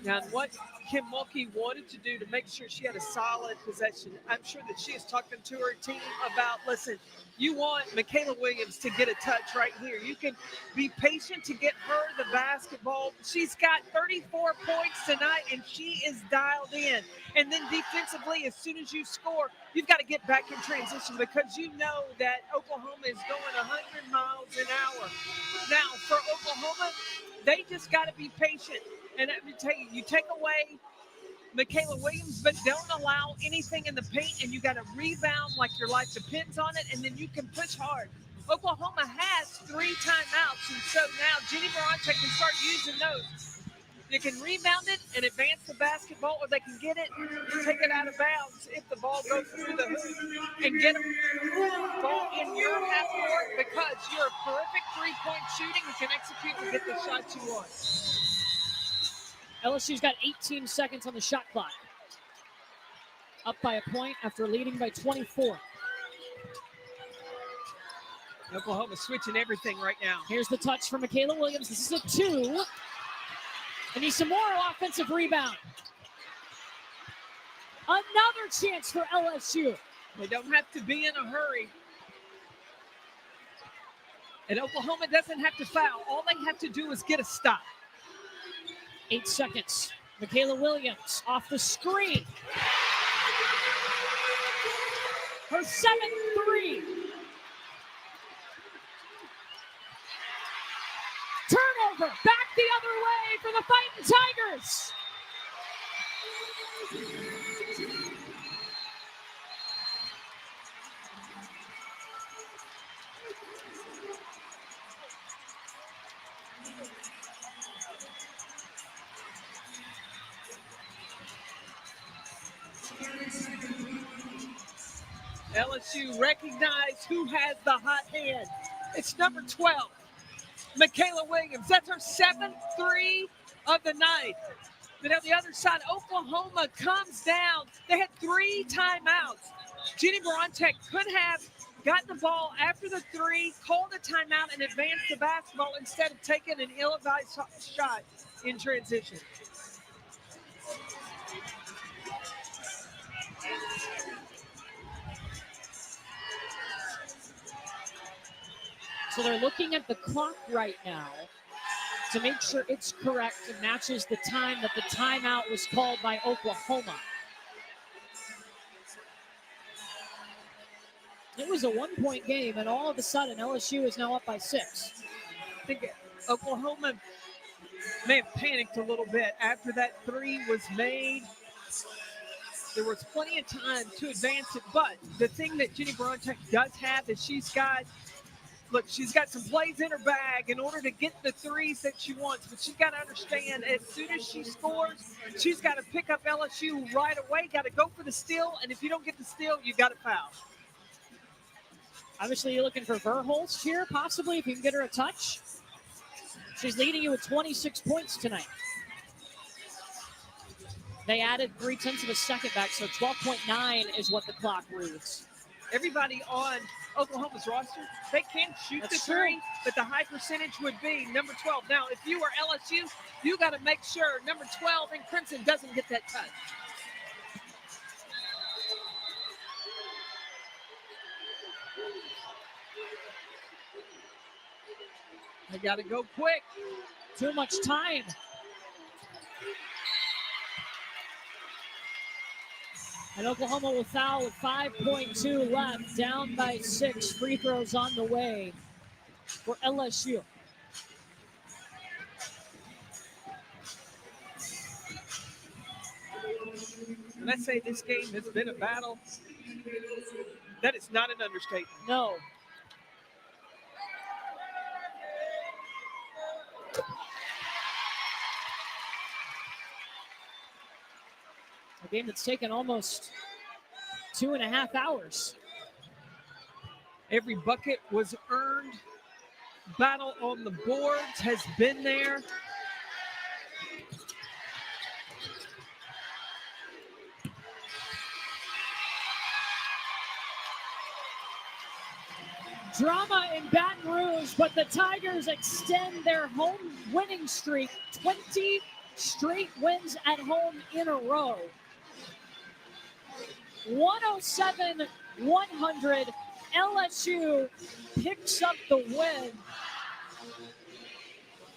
Now, what Kim Mulkey wanted to do to make sure she had a solid possession, I'm sure that she is talking to her team about, listen, you want Michaela Williams to get a touch right here. You can be patient to get her the basketball. She's got 34 points tonight, and she is dialed in. And then defensively, as soon as you score, you've got to get back in transition because you know that Oklahoma is going 100 miles an hour. Now, for Oklahoma, they just got to be patient. And let me tell you, you take away Michaela Williams, but don't allow anything in the paint, and you got to rebound like your life depends on it, and then you can push hard. Oklahoma has 3 timeouts, and so now Jenny Baranchek can start using those. They can rebound it and advance the basketball, or they can get it and take it out of bounds if the ball goes through the hoop and get the ball in your half court because you're a terrific 3-point shooting. You can execute and get the shots you want. LSU's got 18 seconds on the shot clock. Up by a point after leading by 24. Oklahoma switching everything right now. Here's the touch from Michaela Williams. This is a 2. And need some more offensive rebound. Another chance for LSU. They don't have to be in a hurry. And Oklahoma doesn't have to foul. All they have to do is get a stop. 8 seconds. Michaela Williams off the screen. Her 7th 3. Turnover. Back the other way for the Fighting Tigers. LSU recognize who has the hot hand. It's number 12, Michaela Williams. That's her 7th 3 of the night. But on the other side, Oklahoma comes down. They had 3 timeouts. Jenny Barantek could have gotten the ball after the 3, called a timeout, and advanced the basketball instead of taking an ill-advised shot in transition. So they're looking at the clock right now to make sure it's correct and matches the time that the timeout was called by Oklahoma. It was a 1-point game, and all of a sudden, LSU is now up by 6. I think Oklahoma may have panicked a little bit after that three was made. There was plenty of time to advance it, but the thing that Jenny Brontek does have is she's got some plays in her bag in order to get the threes that she wants, but she's got to understand as soon as she scores, she's got to pick up LSU right away, got to go for the steal, and if you don't get the steal, you got to foul. Obviously, you're looking for Verhulst here, possibly, if you can get her a touch. She's leading you with 26 points tonight. They added 0.3 of a second back, so 12.9 is what the clock reads. Everybody on Oklahoma's roster, they can shoot the three, but the high percentage would be number 12. Now, if you are LSU, you got to make sure number 12 in crimson doesn't get that touch. They got to go quick. Too much time. And Oklahoma will foul with 5.2 left, down by 6. Free throws on the way for LSU. When I say this game has been a battle, that is not an understatement. No. A game that's taken almost 2.5 hours. Every bucket was earned. Battle on the boards has been there. Drama in Baton Rouge, but the Tigers extend their home winning streak. 20 straight wins at home in a row. 107-100. LSU picks up the win.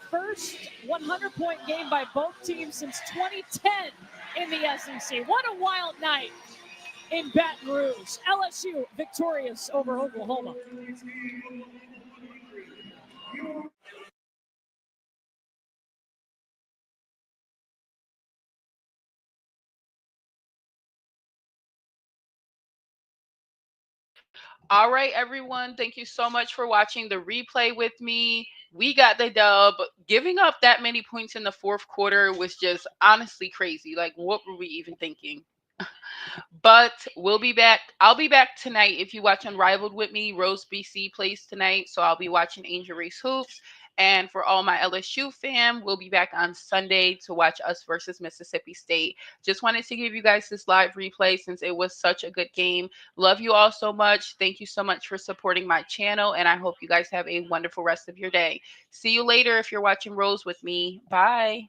First 100-point game by both teams since 2010 in the SEC. What a wild night in Baton Rouge. LSU victorious over Oklahoma. All right, everyone. Thank you so much for watching the replay with me. We got the dub. Giving up that many points in the fourth quarter was just honestly crazy. Like, what were we even thinking? But we'll be back. I'll be back tonight. If you watch Unrivaled with me, Rose BC plays tonight. So I'll be watching Angel Race Hoops. And for all my LSU fam, we'll be back on Sunday to watch us versus Mississippi State. Just wanted to give you guys this live replay since it was such a good game. Love you all so much. Thank you so much for supporting my channel. And I hope you guys have a wonderful rest of your day. See you later if you're watching Rose with me. Bye.